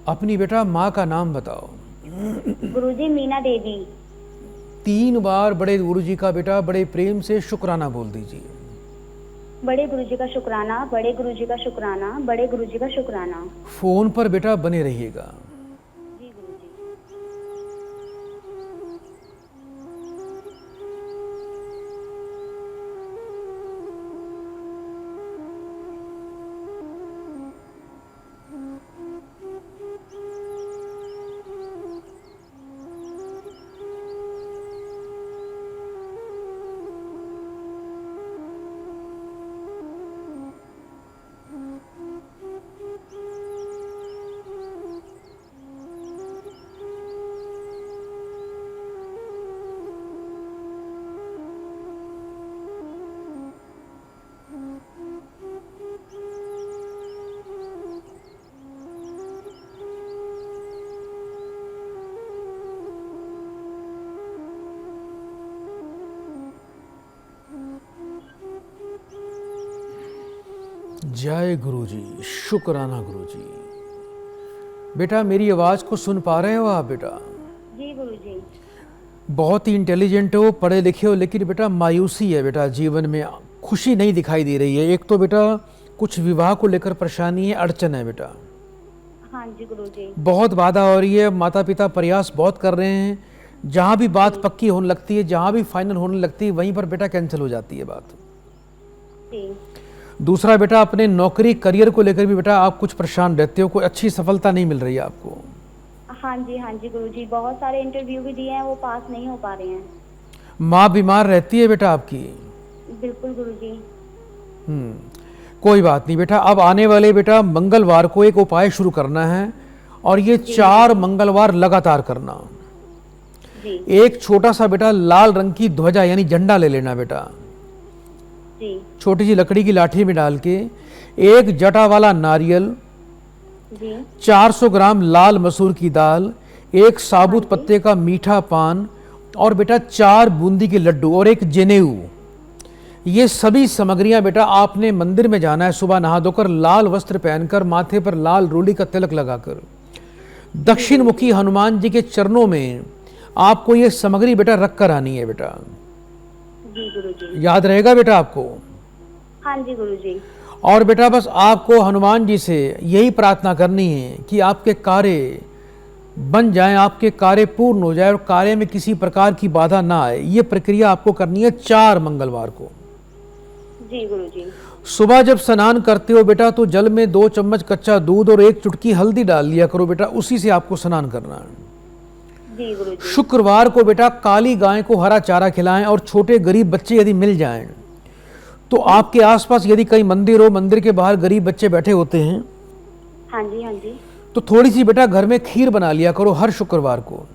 अपनी बेटा माँ का नाम बताओ। गुरुजी मीना देवी। 3 बार बड़े गुरुजी का बेटा बड़े प्रेम से शुक्राना बोल दीजिए। बड़े गुरुजी का शुक्राना, बड़े गुरुजी का शुक्राना, बड़े गुरुजी का शुक्राना। फोन पर बेटा बने रहिएगा। जी गुरुजी। जय गुरुजी, शुक्राना गुरुजी। बेटा मेरी आवाज़ को सुन पा रहे हो आप? बेटा जी गुरुजी। बहुत ही इंटेलिजेंट हो, पढ़े लिखे हो, लेकिन बेटा मायूसी है बेटा, जीवन में खुशी नहीं दिखाई दे रही है। एक तो बेटा कुछ विवाह को लेकर परेशानी है, अड़चन है बेटा। हाँ जी गुरुजी। बहुत बाधा हो रही है, माता पिता प्रयास बहुत कर रहे हैं। जहाँ भी बात पक्की होने लगती है, जहाँ भी फाइनल होने लगती है, वहीं पर बेटा कैंसिल हो जाती है बात। जी। दूसरा बेटा अपने नौकरी करियर को लेकर भी बेटा आप कुछ परेशान रहते हो, कोई अच्छी सफलता नहीं मिल रही है आपको। हाँ जी गुरुजी, बहुत सारे इंटरव्यू भी दिए हैं, वो पास नहीं हो पा रहे हैं। माँ बीमार रहती है बेटा आपकी? बिल्कुल गुरुजी। कोई बात नहीं बेटा, अब आने वाले बेटा मंगलवार को एक उपाय शुरू करना है और ये 4 मंगलवार लगातार करना। जी। एक छोटा सा बेटा लाल रंग की ध्वजा यानी झंडा ले लेना बेटा, जी। छोटी सी लकड़ी की लाठी में डाल के, एक जटा वाला नारियल, जी। 400 ग्राम लाल मसूर की दाल, एक साबुत पत्ते का मीठा पान और बेटा 4 बूंदी के लड्डू और एक जनेऊ। ये सभी सामग्रियां बेटा आपने मंदिर में जाना है, सुबह नहा धोकर लाल वस्त्र पहनकर, माथे पर लाल रोली का तिलक लगाकर, दक्षिण मुखी हनुमान जी के चरणों में आपको ये सामग्री बेटा रख कर आनी है बेटा। जी गुरुजी। याद रहेगा बेटा आपको? हाँ जी गुरुजी। और बेटा बस आपको हनुमान जी से यही प्रार्थना करनी है कि आपके कार्य बन जाएं, आपके कार्य पूर्ण हो जाए और कार्य में किसी प्रकार की बाधा ना आए। ये प्रक्रिया आपको करनी है 4 मंगलवार को। जी गुरुजी। सुबह जब स्नान करते हो बेटा तो जल में 2 चम्मच कच्चा दूध और 1 चुटकी हल्दी डाल लिया करो बेटा, उसी से आपको स्नान करना है। जी गुरुजी। शुक्रवार को बेटा काली गाय को हरा चारा खिलाएं और छोटे गरीब बच्चे यदि मिल जाएं तो आपके आसपास यदि कहीं मंदिर हो, मंदिर के बाहर गरीब बच्चे बैठे होते हैं, हाँ जी हाँ जी। तो थोड़ी सी बेटा घर में खीर बना लिया करो हर शुक्रवार को।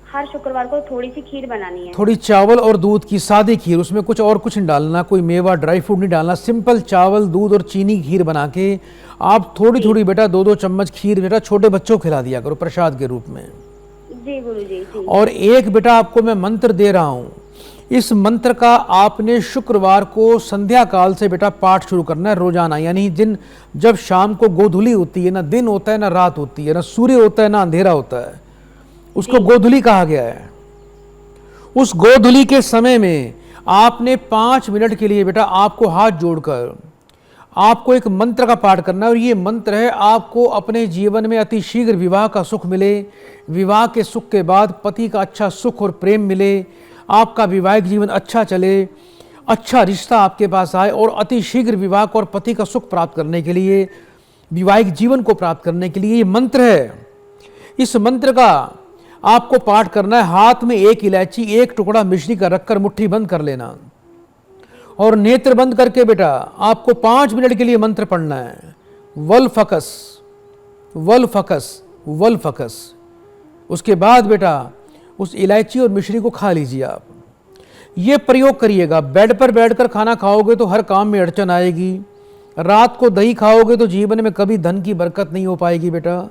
हर शुक्रवार को थोड़ी सी खीर बनानी है। थोड़ी चावल और दूध की सादी खीर, उसमें कुछ और कुछ नहीं डालना, कोई मेवा ड्राई फ्रूट नहीं डालना, सिंपल चावल दूध और चीनी खीर बना के आप थोड़ी थोड़ी बेटा 2-2 चम्मच खीर बेटा छोटे बच्चों को खिला दिया करो प्रसाद के रूप में। जी गुरुजी जी। और एक बेटा आपको मैं मंत्र दे रहा हूं, इस मंत्र का आपने शुक्रवार को संध्या काल से बेटा पाठ शुरू करना है रोजाना, यानी जब शाम को गोधूली होती है, ना दिन होता है ना रात होती है, ना सूर्य होता है ना अंधेरा होता है, उसको गोधूली कहा गया है। उस गोधूली के समय में आपने 5 मिनट के लिए बेटा आपको हाथ जोड़कर आपको एक मंत्र का पाठ करना है, और ये मंत्र है आपको अपने जीवन में अति शीघ्र विवाह का सुख मिले, विवाह के सुख के बाद पति का अच्छा सुख और प्रेम मिले, आपका वैवाहिक जीवन अच्छा चले, अच्छा रिश्ता आपके पास आए, और अति शीघ्र विवाह और पति का सुख प्राप्त करने के लिए, वैवाहिक जीवन को प्राप्त करने के लिए ये मंत्र है। इस मंत्र का आपको पाठ करना है, हाथ में 1 इलायची 1 टुकड़ा मिश्री का रखकर मुट्ठी बंद कर लेना, और नेत्र बंद करके बेटा आपको 5 मिनट के लिए मंत्र पढ़ना है, वल फकस वल फकस वल फकस। उसके बाद बेटा उस इलायची और मिश्री को खा लीजिए। आप ये प्रयोग करिएगा। बेड पर बैठकर खाना खाओगे तो हर काम में अड़चन आएगी, रात को दही खाओगे तो जीवन में कभी धन की बरकत नहीं हो पाएगी बेटा।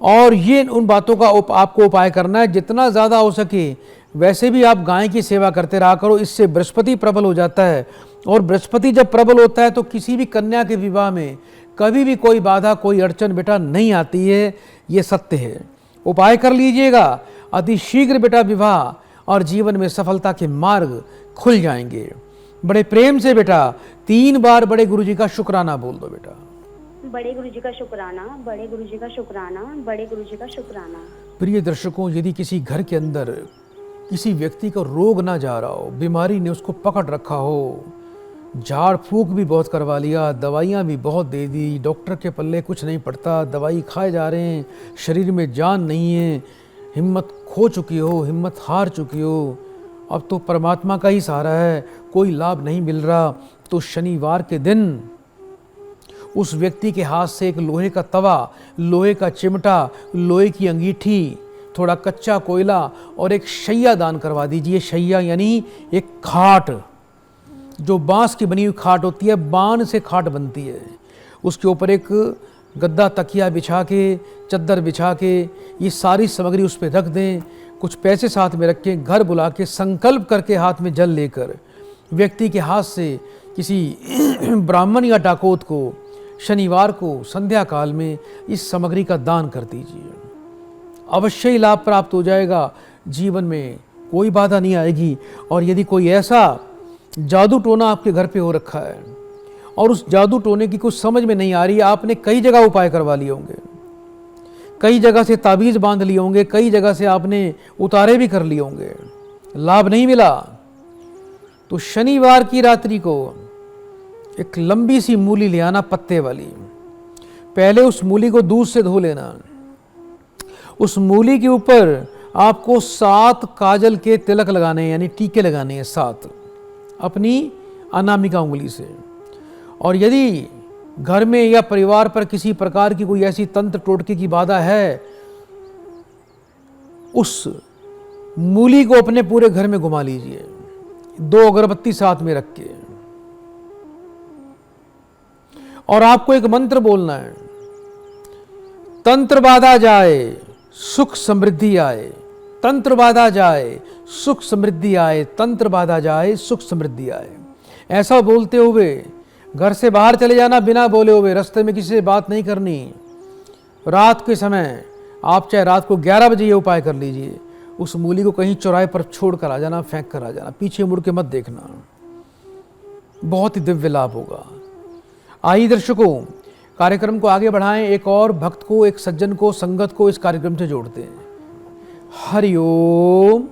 और ये उन बातों का आपको उपाय करना है जितना ज़्यादा हो सके। वैसे भी आप गाय की सेवा करते रहा करो, इससे बृहस्पति प्रबल हो जाता है, और बृहस्पति जब प्रबल होता है तो किसी भी कन्या के विवाह में कभी भी कोई बाधा कोई अड़चन बेटा नहीं आती है, ये सत्य है। उपाय कर लीजिएगा, अति शीघ्र बेटा विवाह और जीवन में सफलता के मार्ग खुल जाएंगे। बड़े प्रेम से बेटा 3 बार बड़े गुरुजी का शुक्राना बोल दो बेटा। बड़े गुरुजी का शुक्राना, बड़े गुरुजी का शुक्राना, बड़े गुरुजी का शुक्राना। प्रिय दर्शकों, यदि किसी घर के अंदर किसी व्यक्ति का रोग ना जा रहा हो, बीमारी ने उसको पकड़ रखा हो, झाड़ फूक भी बहुत करवा लिया, दवाइयाँ भी बहुत दे दी, डॉक्टर के पल्ले कुछ नहीं पड़ता, दवाई खाए जा रहे हैं, शरीर में जान नहीं है, हिम्मत खो चुकी हो, हिम्मत हार चुकी हो, अब तो परमात्मा का ही सहारा है, कोई लाभ नहीं मिल रहा, तो शनिवार के दिन उस व्यक्ति के हाथ से एक लोहे का तवा, लोहे का चिमटा, लोहे की अंगीठी, थोड़ा कच्चा कोयला और एक शैया दान करवा दीजिए। शैया यानी एक खाट, जो बांस की बनी हुई खाट होती है, बान से खाट बनती है, उसके ऊपर एक गद्दा तकिया बिछा के, चद्दर बिछा के, ये सारी सामग्री उस पर रख दें, कुछ पैसे साथ में रख के, घर बुला के संकल्प करके हाथ में जल लेकर व्यक्ति के हाथ से किसी ब्राह्मण या डाकोत को शनिवार को संध्या काल में इस सामग्री का दान कर दीजिए। अवश्य ही लाभ प्राप्त हो जाएगा, जीवन में कोई बाधा नहीं आएगी। और यदि कोई ऐसा जादू टोना आपके घर पे हो रखा है और उस जादू टोने की कुछ समझ में नहीं आ रही, आपने कई जगह उपाय करवा लिए होंगे, कई जगह से ताबीज़ बांध लिए होंगे, कई जगह से आपने उतारे भी कर लिए होंगे, लाभ नहीं मिला, तो शनिवार की रात्रि को एक लंबी सी मूली ले आना, पत्ते वाली। पहले उस मूली को दूध से धो लेना, उस मूली के ऊपर आपको 7 काजल के तिलक लगाने हैं, यानी टीके लगाने हैं 7 अपनी अनामिका उंगली से। और यदि घर में या परिवार पर किसी प्रकार की कोई ऐसी तंत्र टोटके की बाधा है, उस मूली को अपने पूरे घर में घुमा लीजिए, 2 अगरबत्ती साथ में रख के, और आपको एक मंत्र बोलना है, तंत्र बाधा जाए सुख समृद्धि आए, तंत्र बाधा जाए सुख समृद्धि आए, तंत्र बाधा जाए सुख समृद्धि आए। ऐसा बोलते हुए घर से बाहर चले जाना, बिना बोले हुए, रास्ते में किसी से बात नहीं करनी। रात के समय आप चाहे रात को 11 बजे ये उपाय कर लीजिए, उस मूली को कहीं चौराहे पर छोड़ कर आ जाना, फेंक कर आ जाना, पीछे मुड़ के मत देखना, बहुत ही दिव्य लाभ होगा। आइए दर्शकों, कार्यक्रम को आगे बढ़ाएं, एक और भक्त को, एक सज्जन को, संगत को इस कार्यक्रम से जोड़ते हैं। हरिओम।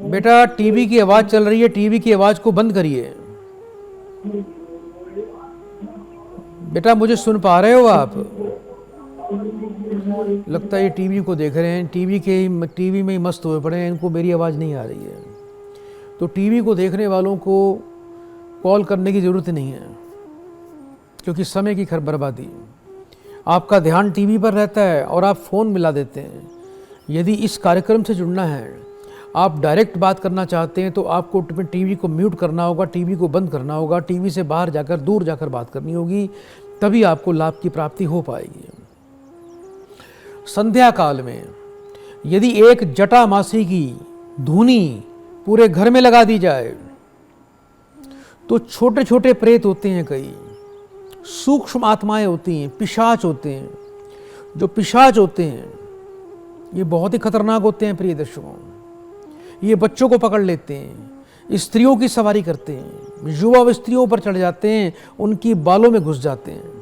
बेटा टीवी की आवाज चल रही है, टीवी की आवाज को बंद करिए, बेटा मुझे सुन पा रहे हो आप? लगता है ये टीवी को देख रहे हैं, टीवी में ही मस्त हुए पड़े हैं, इनको मेरी आवाज़ नहीं आ रही है। तो टीवी को देखने वालों को कॉल करने की ज़रूरत नहीं है, क्योंकि समय की खर बर्बादी। आपका ध्यान टीवी पर रहता है और आप फ़ोन मिला देते हैं। यदि इस कार्यक्रम से जुड़ना है, आप डायरेक्ट बात करना चाहते हैं, तो आपको टीवी को म्यूट करना होगा, टीवी को बंद करना होगा, टीवी से बाहर जाकर, दूर जाकर बात करनी होगी, तभी आपको लाभ की प्राप्ति हो पाएगी। संध्या काल में यदि एक जटामासी की धूनी पूरे घर में लगा दी जाए, तो छोटे छोटे प्रेत होते हैं, कई सूक्ष्म आत्माएं होती हैं, पिशाच होते हैं। जो पिशाच होते हैं ये बहुत ही खतरनाक होते हैं प्रिय दर्शकों। ये बच्चों को पकड़ लेते हैं, स्त्रियों की सवारी करते हैं, युवा स्त्रियों पर चढ़ जाते हैं, उनकी बालों में घुस जाते हैं।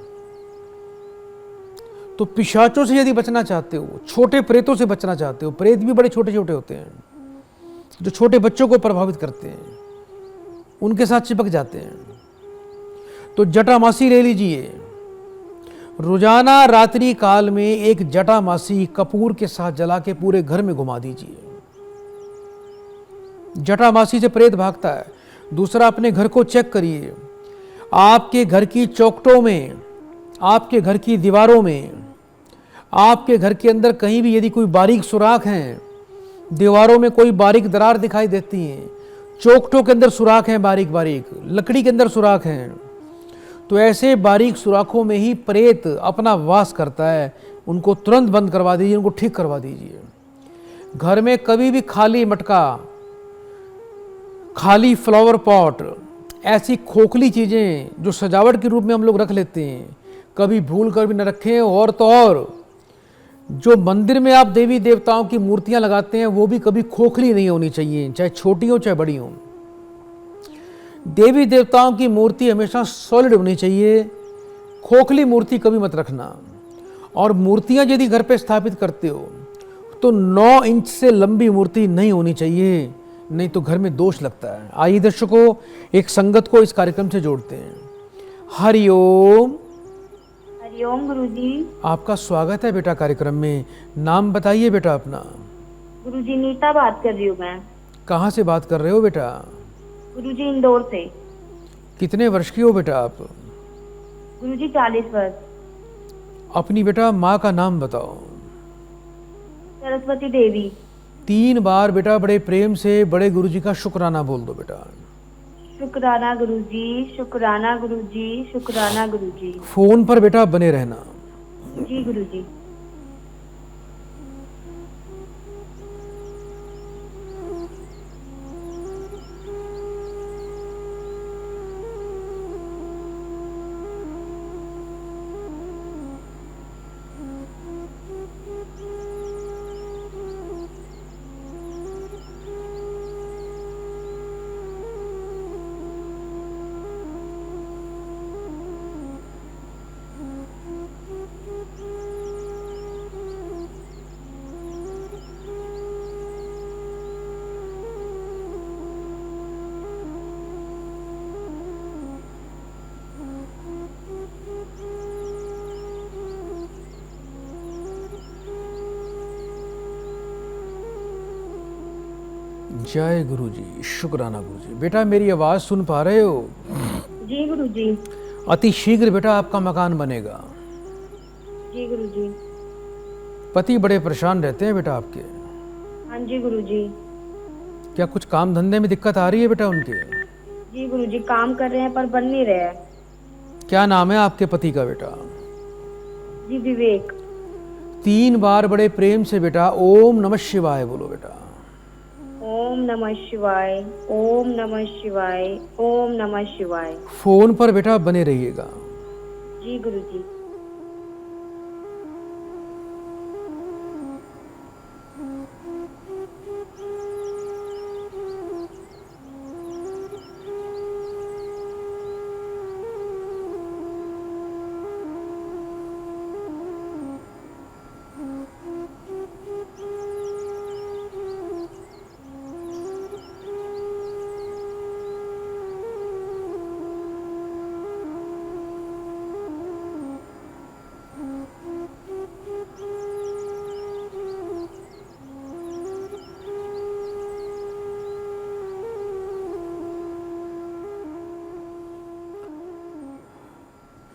तो पिशाचों से यदि बचना चाहते हो, छोटे प्रेतों से बचना चाहते हो, प्रेत भी बड़े छोटे छोटे होते हैं जो छोटे बच्चों को प्रभावित करते हैं, उनके साथ चिपक जाते हैं। तो जटामासी ले लीजिए। रोजाना रात्रि काल में एक जटामासी कपूर के साथ जला के पूरे घर में घुमा दीजिए। जटामासी से प्रेत भागता है। दूसरा, अपने घर को चेक करिए। आपके घर की चौखटों में, आपके घर की दीवारों में, आपके घर के अंदर कहीं भी यदि कोई बारीक सुराख हैं, दीवारों में कोई बारीक दरार दिखाई देती हैं, चौखटों के अंदर सुराख हैं, बारीक बारीक लकड़ी के अंदर सुराख हैं, तो ऐसे बारीक सुराखों में ही प्रेत अपना वास करता है। उनको तुरंत बंद करवा दीजिए, उनको ठीक करवा दीजिए। घर में कभी भी खाली मटका, खाली फ्लावर पॉट, ऐसी खोखली चीज़ें जो सजावट के रूप में हम लोग रख लेते हैं, कभी भूल कर भी न रखें। और तो और जो मंदिर में आप देवी देवताओं की मूर्तियां लगाते हैं, वो भी कभी खोखली नहीं होनी चाहिए, चाहे छोटी हो चाहे बड़ी हो। देवी देवताओं की मूर्ति हमेशा सॉलिड होनी चाहिए, खोखली मूर्ति कभी मत रखना। और मूर्तियां यदि घर पे स्थापित करते हो तो 9 इंच से लंबी मूर्ति नहीं होनी चाहिए, नहीं तो घर में दोष लगता है। आइए दर्शकों, एक संगत को इस कार्यक्रम से जोड़ते हैं। हरिओम। हरिओम गुरुजी। आपका स्वागत है बेटा कार्यक्रम में। नाम बताइए बेटा अपना। गुरुजी नीता बात कर रही हूँ मैं। कहाँ से बात कर रहे हो बेटा? गुरुजी इंदौर से। कितने वर्ष की हो बेटा आप? गुरुजी 40 वर्ष। अपनी बेटा माँ का नाम बताओ। सरस्वती देवी। 3 बार बेटा बड़े प्रेम से बड़े गुरुजी का शुक्राना बोल दो बेटा। शुक्राना गुरुजी, शुक्राना गुरुजी, शुक्राना गुरुजी। फोन पर बेटा बने रहना। जी गुरुजी। जय गुरुजी, शुक्राना गुरुजी। बेटा मेरी आवाज़ सुन पा रहे हो? जी गुरुजी। अति शीघ्र बेटा आपका मकान बनेगा। जी गुरुजी। पति बड़े परेशान रहते हैं बेटा आपके। हाँ जी गुरुजी। क्या कुछ काम धंधे में दिक्कत आ रही है बेटा उनके? जी गुरुजी, काम कर रहे हैं पर बन नहीं रहे हैं। क्या नाम है आपके पति का बेटा? जी विवेक। 3 बार बड़े प्रेम से बेटा ओम नमः शिवाय बोलो बेटा। ओम नमः शिवाय, ओम नमः शिवाय, ओम नमः शिवाय। फोन पर बेटा बने रहिएगा। जी गुरुजी।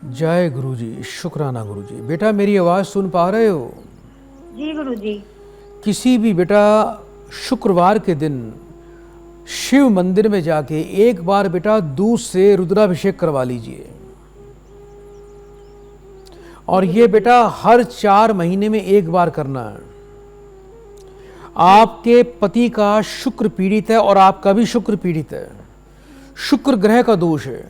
जय गुरु जी, शुक्राना गुरु जी। बेटा मेरी आवाज़ सुन पा रहे हो? जी गुरुजी। किसी भी बेटा शुक्रवार के दिन शिव मंदिर में जाके एक बार बेटा दूध से रुद्राभिषेक करवा लीजिए। और ये बेटा हर 4 महीने में एक बार करना है। आपके पति का शुक्र पीड़ित है और आपका भी शुक्र पीड़ित है। शुक्र ग्रह का दोष है।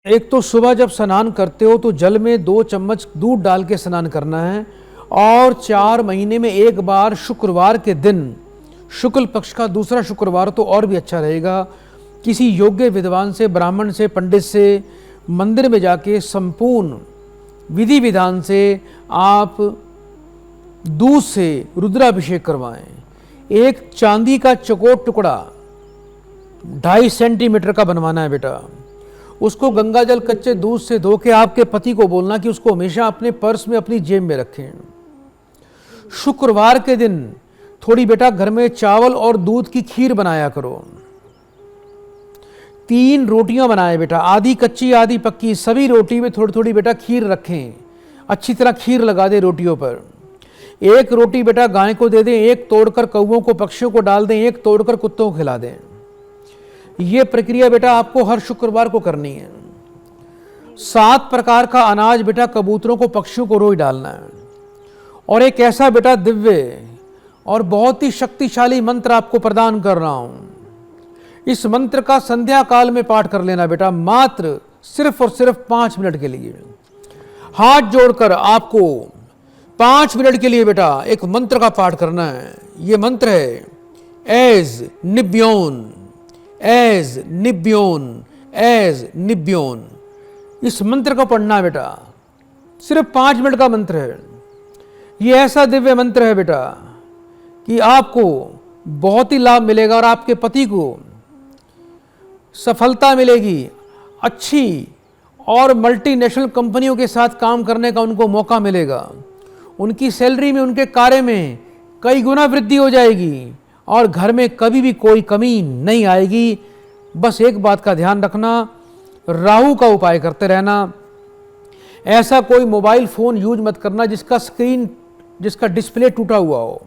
एक तो सुबह जब स्नान करते हो तो जल में 2 चम्मच दूध डाल के स्नान करना है, और 4 महीने में एक बार शुक्रवार के दिन, शुक्ल पक्ष का दूसरा शुक्रवार तो और भी अच्छा रहेगा, किसी योग्य विद्वान से, ब्राह्मण से, पंडित से मंदिर में जाके संपूर्ण विधि विधान से आप दूध से रुद्राभिषेक करवाएं। एक चांदी का चकोर टुकड़ा 2.5 सेंटीमीटर का बनवाना है बेटा। उसको गंगा जल कच्चे दूध से धो के आपके पति को बोलना कि उसको हमेशा अपने पर्स में, अपनी जेब में रखें। शुक्रवार के दिन थोड़ी बेटा घर में चावल और दूध की खीर बनाया करो। 3 रोटियां बनाए बेटा, आधी कच्ची आधी पक्की, सभी रोटी में थोड़ी थोड़ी बेटा खीर रखें। अच्छी तरह खीर लगा दे रोटियों पर। 1 रोटी बेटा गाय को दे दें, 1 तोड़कर कौवों को, पक्षियों को डाल दें, 1 तोड़कर कुत्तों को खिला दें। यह प्रक्रिया बेटा आपको हर शुक्रवार को करनी है। 7 प्रकार का अनाज बेटा कबूतरों को, पक्षियों को रोज डालना है। और एक ऐसा बेटा दिव्य और बहुत ही शक्तिशाली मंत्र आपको प्रदान कर रहा हूं। इस मंत्र का संध्या काल में पाठ कर लेना बेटा, मात्र सिर्फ और सिर्फ 5 मिनट के लिए। हाथ जोड़कर आपको 5 मिनट के लिए बेटा एक मंत्र का पाठ करना है। यह मंत्र है एज निब्योन, एज निब्योन, एज निब्योन। इस मंत्र को पढ़ना है बेटा, सिर्फ 5 मिनट का मंत्र है। यह ऐसा दिव्य मंत्र है बेटा कि आपको बहुत ही लाभ मिलेगा और आपके पति को सफलता मिलेगी। अच्छी और मल्टीनेशनल कंपनियों के साथ काम करने का उनको मौका मिलेगा। उनकी सैलरी में, उनके कार्य में कई गुना वृद्धि हो जाएगी और घर में कभी भी कोई कमी नहीं आएगी। बस एक बात का ध्यान रखना, राहु का उपाय करते रहना। ऐसा कोई मोबाइल फोन यूज मत करना जिसका डिस्प्ले टूटा हुआ हो।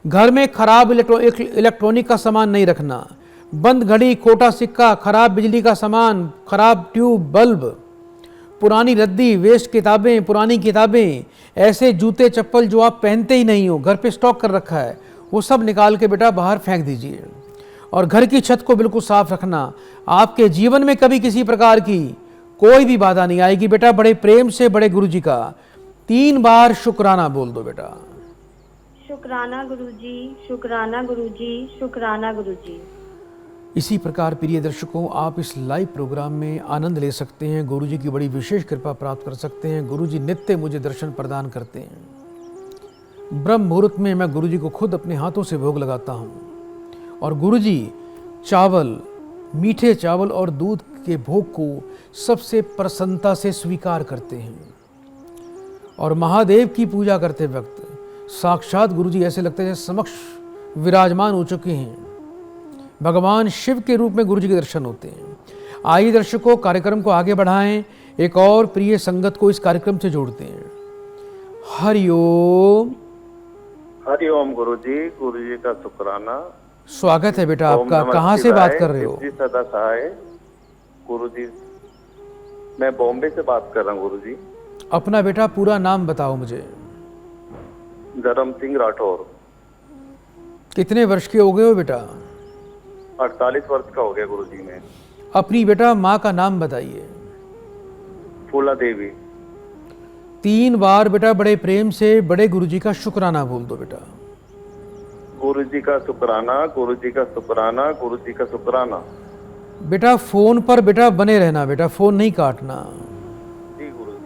घर में खराब इलेक्ट्रॉनिक का सामान नहीं रखना। बंद घड़ी, खोटा सिक्का, खराब बिजली का सामान, खराब ट्यूब, बल्ब, पुरानी रद्दी, वेस्ट किताबें, पुरानी किताबें, ऐसे जूते चप्पल जो आप पहनते ही नहीं हो, घर पे स्टॉक कर रखा है, वो सब निकाल के बेटा बाहर फेंक दीजिए। और घर की छत को बिल्कुल साफ रखना। आपके जीवन में कभी किसी प्रकार की कोई भी बाधा नहीं आएगी बेटा। बड़े प्रेम से बड़े गुरु जी का 3 बार शुक्राना बोल दो बेटा। शुक्राना गुरुजी, शुक्राना गुरुजी, शुक्राना गुरुजी। इसी प्रकार प्रिय दर्शकों, आप इस लाइव प्रोग्राम में आनंद ले सकते हैं, गुरु जी की बड़ी विशेष कृपा प्राप्त कर सकते हैं। गुरु जी नित्य मुझे दर्शन प्रदान करते हैं। ब्रह्म मुहूर्त में मैं गुरु जी को खुद अपने हाथों से भोग लगाता हूँ और गुरु जी चावल, मीठे चावल और दूध के भोग को सबसे प्रसन्नता से स्वीकार करते हैं। और महादेव की पूजा करते वक्त साक्षात गुरु जी ऐसे लगते हैं समक्ष विराजमान हो चुके हैं। भगवान शिव के रूप में गुरु जी के दर्शन होते हैं। आइए दर्शकों, कार्यक्रम को आगे बढ़ाएं, एक और प्रिय संगत को इस कार्यक्रम से जोड़ते हैं। हरिओम। हरिओम गुरुजी का शुक्राना। स्वागत है बेटा आपका। कहाँ से बात कर रहे हो? जी सदा सहाय गुरुजी, मैं बॉम्बे से बात कर रहा हूँ गुरुजी। अपना बेटा पूरा नाम बताओ मुझे। धर्म सिंह राठौर। कितने वर्ष के हो गए हो बेटा? 48 वर्ष का हो गया गुरुजी में। अपनी बेटा माँ का नाम बताइए। फूला देवी। 3 बार बेटा बड़े प्रेम से बड़े गुरुजी का शुक्राना बोल दो बेटा। गुरुजी का शुक्राना, गुरुजी का शुक्राना, गुरुजी का शुक्राना। बेटा फोन पर बेटा बने रहना बेटा, फोन नहीं काटना। जी गुरुजी।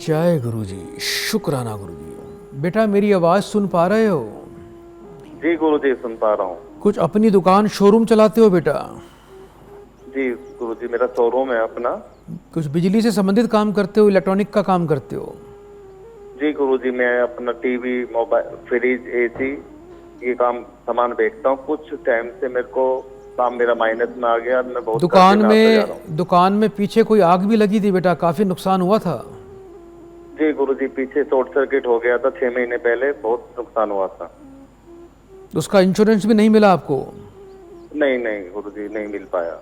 जय गुरु जी, शुक्राना गुरु जी। बेटा मेरी आवाज़ सुन पा रहे हो? जी गुरुजी सुन पा रहा हूँ। कुछ अपनी दुकान शोरूम चलाते हो बेटा? जी गुरुजी मेरा शोरूम है अपना। कुछ बिजली से संबंधित काम करते हो, इलेक्ट्रॉनिक का काम करते हो? जी गुरुजी मैं अपना टीवी, मोबाइल, फ्रिज, एसी ये काम सामान बेचता हूँ। कुछ टाइम से मेरे को काम मेरा माइनस में आ गया। मैं बहुत दुकान में पीछे कोई आग भी लगी थी बेटा, काफी नुकसान हुआ था? जी गुरुजी पीछे शॉर्ट सर्किट हो गया था 6 महीने पहले, बहुत नुकसान हुआ था। उसका इंश्योरेंस भी नहीं मिला आपको? नहीं गुरुजी नहीं मिल पाया।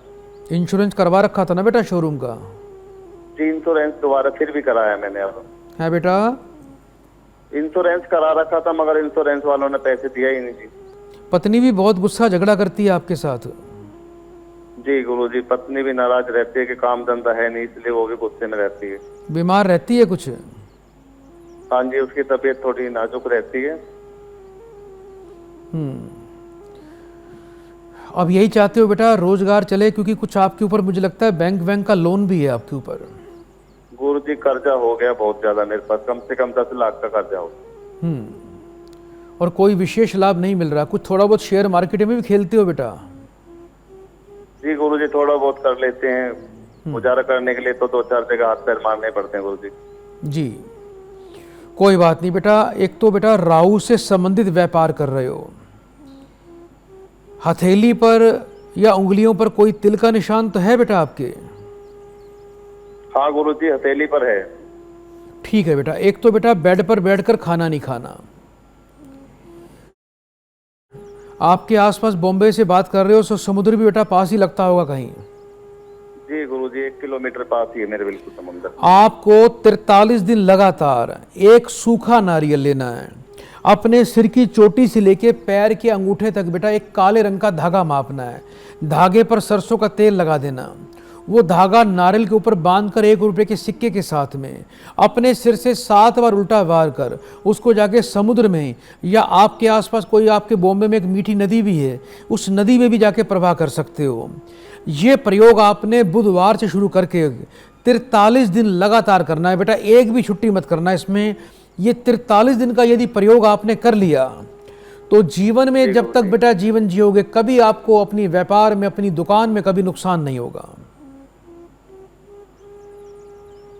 इंश्योरेंस करवा रखा था ना बेटा शोरूम का? जी इंश्योरेंस दोबारा फिर भी कराया मैंने। अब है बेटा? इंश्योरेंस करा रखा था मगर इंश्योरेंस वालों ने पैसे दिया ही नहीं जी। पत्नी भी बहुत गुस्सा झगड़ा करती है आपके साथ? जी गुरुजी पत्नी भी नाराज रहती है कि काम धंधा है नहीं, इसलिए वो भी गुस्से में रहती है। बीमार रहती है कुछ? हाँ जी उसकी तबीयत थोड़ी नाजुक रहती है। अब यही चाहते हो बेटा रोजगार चले, क्योंकि कुछ आपके ऊपर मुझे लगता है बैंक का लोन भी है आपके ऊपर? गुरुजी कर्जा हो गया बहुत ज्यादा मेरे पास, कम से कम 10 लाख का कर्जा हो। और कोई विशेष लाभ नहीं मिल रहा? कुछ थोड़ा बहुत शेयर मार्केट में भी खेलते हो बेटा? जी गुरुजी थोड़ा बहुत कर लेते हैं, गुजारा करने के लिए तो 2-4 जगह हाथ पैर मारने पड़ते हैं गुरुजी। जी कोई बात नहीं बेटा। एक तो बेटा राहु से संबंधित व्यापार कर रहे हो, हथेली पर या उंगलियों पर कोई तिल का निशान तो है बेटा आपके? हाँ गुरुजी हथेली पर है। ठीक है बेटा। एक तो बेटा बेड पर बैठकर खाना नहीं खाना। आपके आसपास बॉम्बे से बात कर रहे हो तो समुद्र भी बेटा पास ही लगता होगा कहीं? जी गुरुजी 1 किलोमीटर पास ही है मेरे बिल्कुल समुद्र। आपको 43 दिन लगातार एक सूखा नारियल लेना है, अपने सिर की चोटी से लेके पैर के अंगूठे तक बेटा एक काले रंग का धागा मापना है। धागे पर सरसों का तेल लगा देना, वो धागा नारियल के ऊपर बांधकर 1 रुपये के सिक्के के साथ में अपने सिर से 7 बार उल्टा वार कर उसको जाके समुद्र में, या आपके आसपास कोई आपके बॉम्बे में एक मीठी नदी भी है, उस नदी में भी जाके प्रवाह कर सकते हो। ये प्रयोग आपने बुधवार से शुरू करके 43 दिन लगातार करना है बेटा, एक भी छुट्टी मत करना इसमें। ये 43 दिन का यदि प्रयोग आपने कर लिया तो जीवन में जब तक बेटा जीवन जियोगे कभी आपको अपनी व्यापार में, अपनी दुकान में कभी नुकसान नहीं होगा।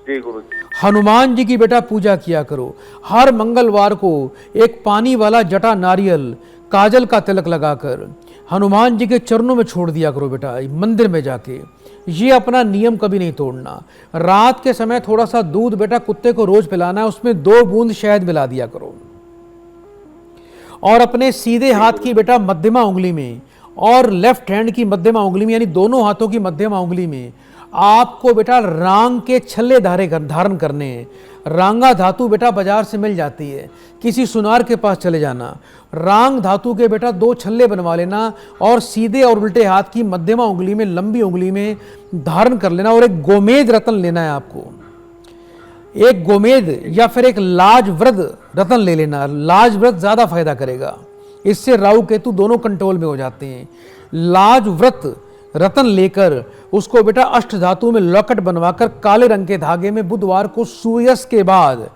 जी गुरुजी। हनुमान जी की बेटा पूजा किया करो। हर मंगलवार को एक पानी वाला जटा नारियल काजल का तिलक लगाकर हनुमान जी के चरणों में छोड़ दिया करो बेटा, मंदिर में जाके। ये अपना नियम कभी नहीं तोड़ना। रात के समय थोड़ा सा दूध बेटा कुत्ते को रोज पिलाना है, उसमें 2 बूंद शहद मिला दिया करो। और अपने सीधे हाथ की बेटा मध्यमा उंगली में और लेफ्ट हैंड की मध्यमा उंगली में, यानी दोनों हाथों की मध्यमा उंगली में आपको बेटा रांग के छल्ले धारण करने हैं। रांगा धातु बेटा बाजार से मिल जाती है, किसी सुनार के पास चले जाना, रांग धातु के बेटा 2 छल्ले बनवा लेना और सीधे और उल्टे हाथ की मध्यमा उंगली में, लंबी उंगली में धारण कर लेना। और एक गोमेद रत्न लेना है आपको, एक गोमेद या फिर एक लाजव्रत रत्न ले लेना। लाजव्रत ज्यादा फायदा करेगा, इससे राहु केतु दोनों कंट्रोल में हो जाते हैं। लाजव्रत रत्न लेकर उसको बेटा अष्ट धातु में लॉकेट बनवाकर काले रंग के धागे में बुधवार को सूर्यास्त के बाद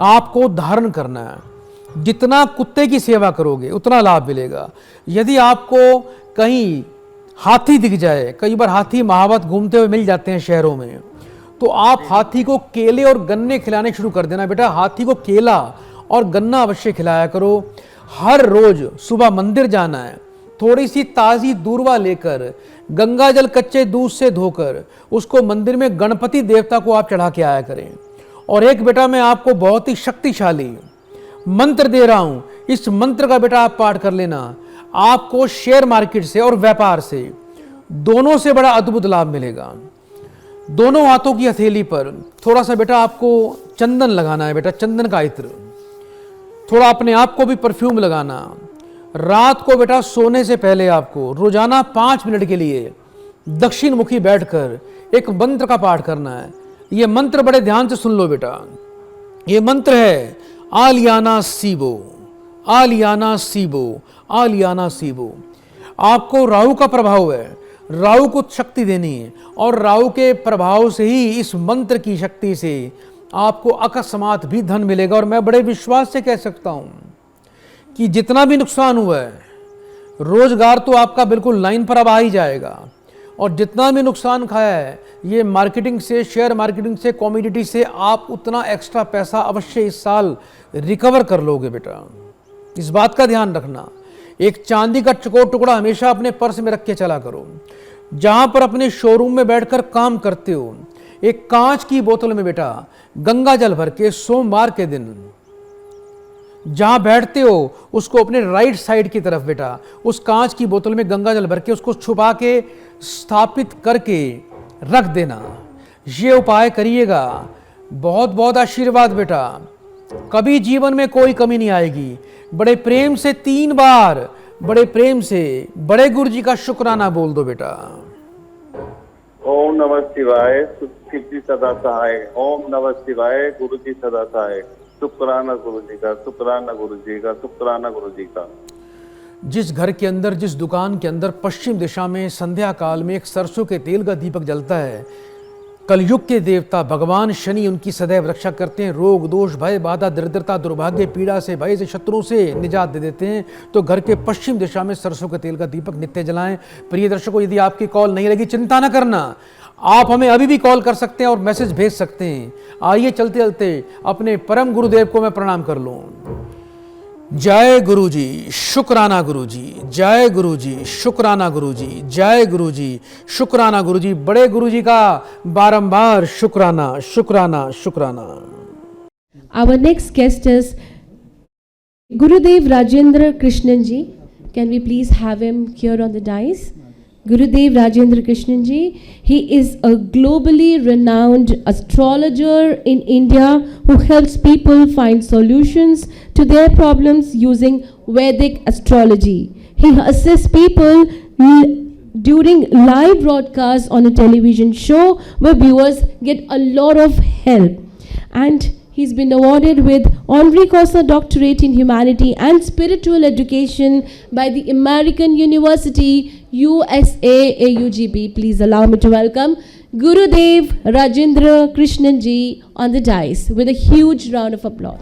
आपको धारण करना है। जितना कुत्ते की सेवा करोगे उतना लाभ मिलेगा। यदि आपको कहीं हाथी दिख जाए, कई बार हाथी महावत घूमते हुए मिल जाते हैं शहरों में, तो आप हाथी को केले और गन्ने खिलाने शुरू कर देना बेटा। हाथी को केला और गन्ना अवश्य खिलाया करो। हर रोज सुबह मंदिर जाना है, थोड़ी सी ताजी दूर्वा लेकर गंगा जल कच्चे दूध से धोकर उसको मंदिर में गणपति देवता को आप चढ़ा के आया करें। और एक बेटा मैं आपको बहुत ही शक्तिशाली मंत्र दे रहा हूं, इस मंत्र का बेटा आप पाठ कर लेना। आपको शेयर मार्केट से और व्यापार से दोनों से बड़ा अद्भुत लाभ मिलेगा। दोनों हाथों की हथेली पर थोड़ा सा बेटा आपको चंदन लगाना है बेटा, चंदन का इत्र। थोड़ा अपने आप को भी परफ्यूम लगाना। रात को बेटा सोने से पहले आपको रोजाना 5 मिनट के लिए दक्षिण मुखी बैठकर एक मंत्र का पाठ करना है। यह मंत्र बड़े ध्यान से सुन लो बेटा। यह मंत्र है आलियाना सीबो, आलियाना सीबो, आलियाना सीबो। आपको राहु का प्रभाव है, राहु को शक्ति देनी है और राहु के प्रभाव से ही, इस मंत्र की शक्ति से आपको अकस्मात भी धन मिलेगा। और मैं बड़े विश्वास से कह सकता हूं कि जितना भी नुकसान हुआ है, रोजगार तो आपका बिल्कुल लाइन पर अब आ ही जाएगा। और जितना भी नुकसान खाया है, ये मार्केटिंग से, शेयर मार्केटिंग से, कमोडिटी से आप उतना एक्स्ट्रा पैसा अवश्य इस साल रिकवर कर लोगे बेटा। इस बात का ध्यान रखना। एक चांदी का चकोर टुकड़ा हमेशा अपने पर्स में रख के चला करो। जहां पर अपने शोरूम में बैठकर काम करते हो, एक कांच की बोतल में बेटा गंगा जल भर के सोमवार के दिन जहां बैठते हो उसको अपने राइट साइड की तरफ बेटा उस कांच की बोतल में गंगा जल भर के उसको छुपा के स्थापित करके रख देना। ये उपाय करिएगा, बहुत बहुत आशीर्वाद बेटा। कभी जीवन में कोई कमी नहीं आएगी। बड़े प्रेम से 3 बार बड़े प्रेम से बड़े गुरु जी का शुक्राना बोल दो बेटा। ओम नमः शिवाय, शिव जी सदा सहाय। ओम नमः शिवाय, गुरु जी सदा सहाय। शुक्राना गुरु जी का, शुक्राना गुरु जी का, शुक्राना गुरु जी का। जिस घर के अंदर, जिस दुकान के अंदर पश्चिम दिशा में संध्या काल में एक सरसों के तेल का दीपक जलता है, कलयुग के देवता भगवान शनि उनकी सदैव रक्षा करते हैं। रोग दोष भय बाधा दरिद्रता दुर्भाग्य पीड़ा से, भय से, शत्रुओं से निजात दे देते हैं। तो घर के पश्चिम दिशा में सरसों के तेल का दीपक नित्य जलाएं। प्रिय दर्शकों, यदि आपकी कॉल नहीं लगी, चिंता न करना, आप हमें अभी भी कॉल कर सकते हैं और मैसेज भेज सकते हैं। आइए चलते चलते अपने परम गुरुदेव को मैं प्रणाम कर लूं। जय गुरु जी, शुक्राना गुरु जी, जय गुरु जी, शुक्राना गुरु जी, जय गुरु जी, शुक्राना गुरु जी। बड़े गुरु जी का बारंबार शुक्राना, शुक्राना, शुक्राना। Our next guest is Gurudev Rajendra Krishnan ji. Can we please have him here on the dais? Gurudev Rajendra Krishnan ji, he is a globally renowned astrologer in India who helps people find solutions to their problems using Vedic astrology. He assists people during live broadcasts on a television show where viewers get a lot of help. And he's been awarded with Honorary Causa Doctorate in Humanity and Spiritual Education by the American University, USA, AUGB. Please allow me to welcome Gurudev Rajendra Krishnan ji on the dais with a huge round of applause.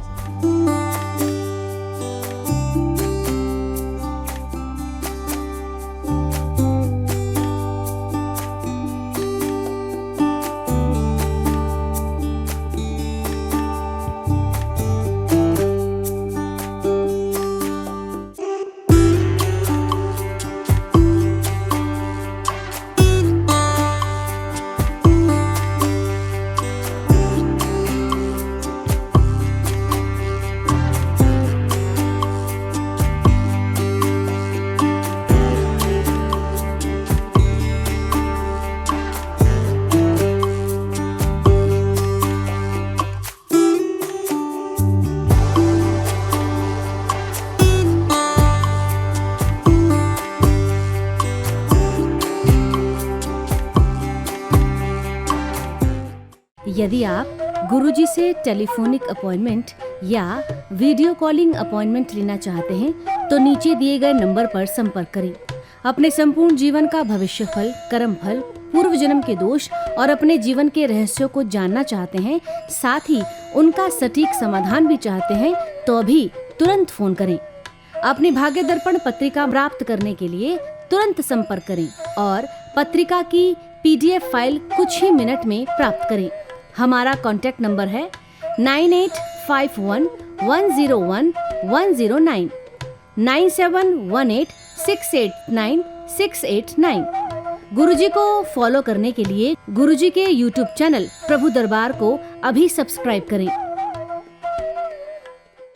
यदि आप गुरुजी से telephonic appointment या video calling appointment लेना चाहते हैं तो नीचे दिए गए नंबर पर संपर्क करें। अपने संपूर्ण जीवन का भविष्य फल, कर्म फल, पूर्व जन्म के दोष और अपने जीवन के रहस्यों को जानना चाहते हैं, साथ ही उनका सटीक समाधान भी चाहते हैं, तो अभी तुरंत फोन करें। अपनी भाग्य दर्पण पत्रिका प्राप्त करने के लिए तुरंत संपर्क करें और पत्रिका की PDF फाइल कुछ ही मिनट में प्राप्त करें। हमारा कॉन्टैक्ट नंबर है 9851101109 9718689689। गुरुजी को फॉलो करने के लिए गुरुजी के YouTube चैनल प्रभु दरबार को अभी सब्सक्राइब करें।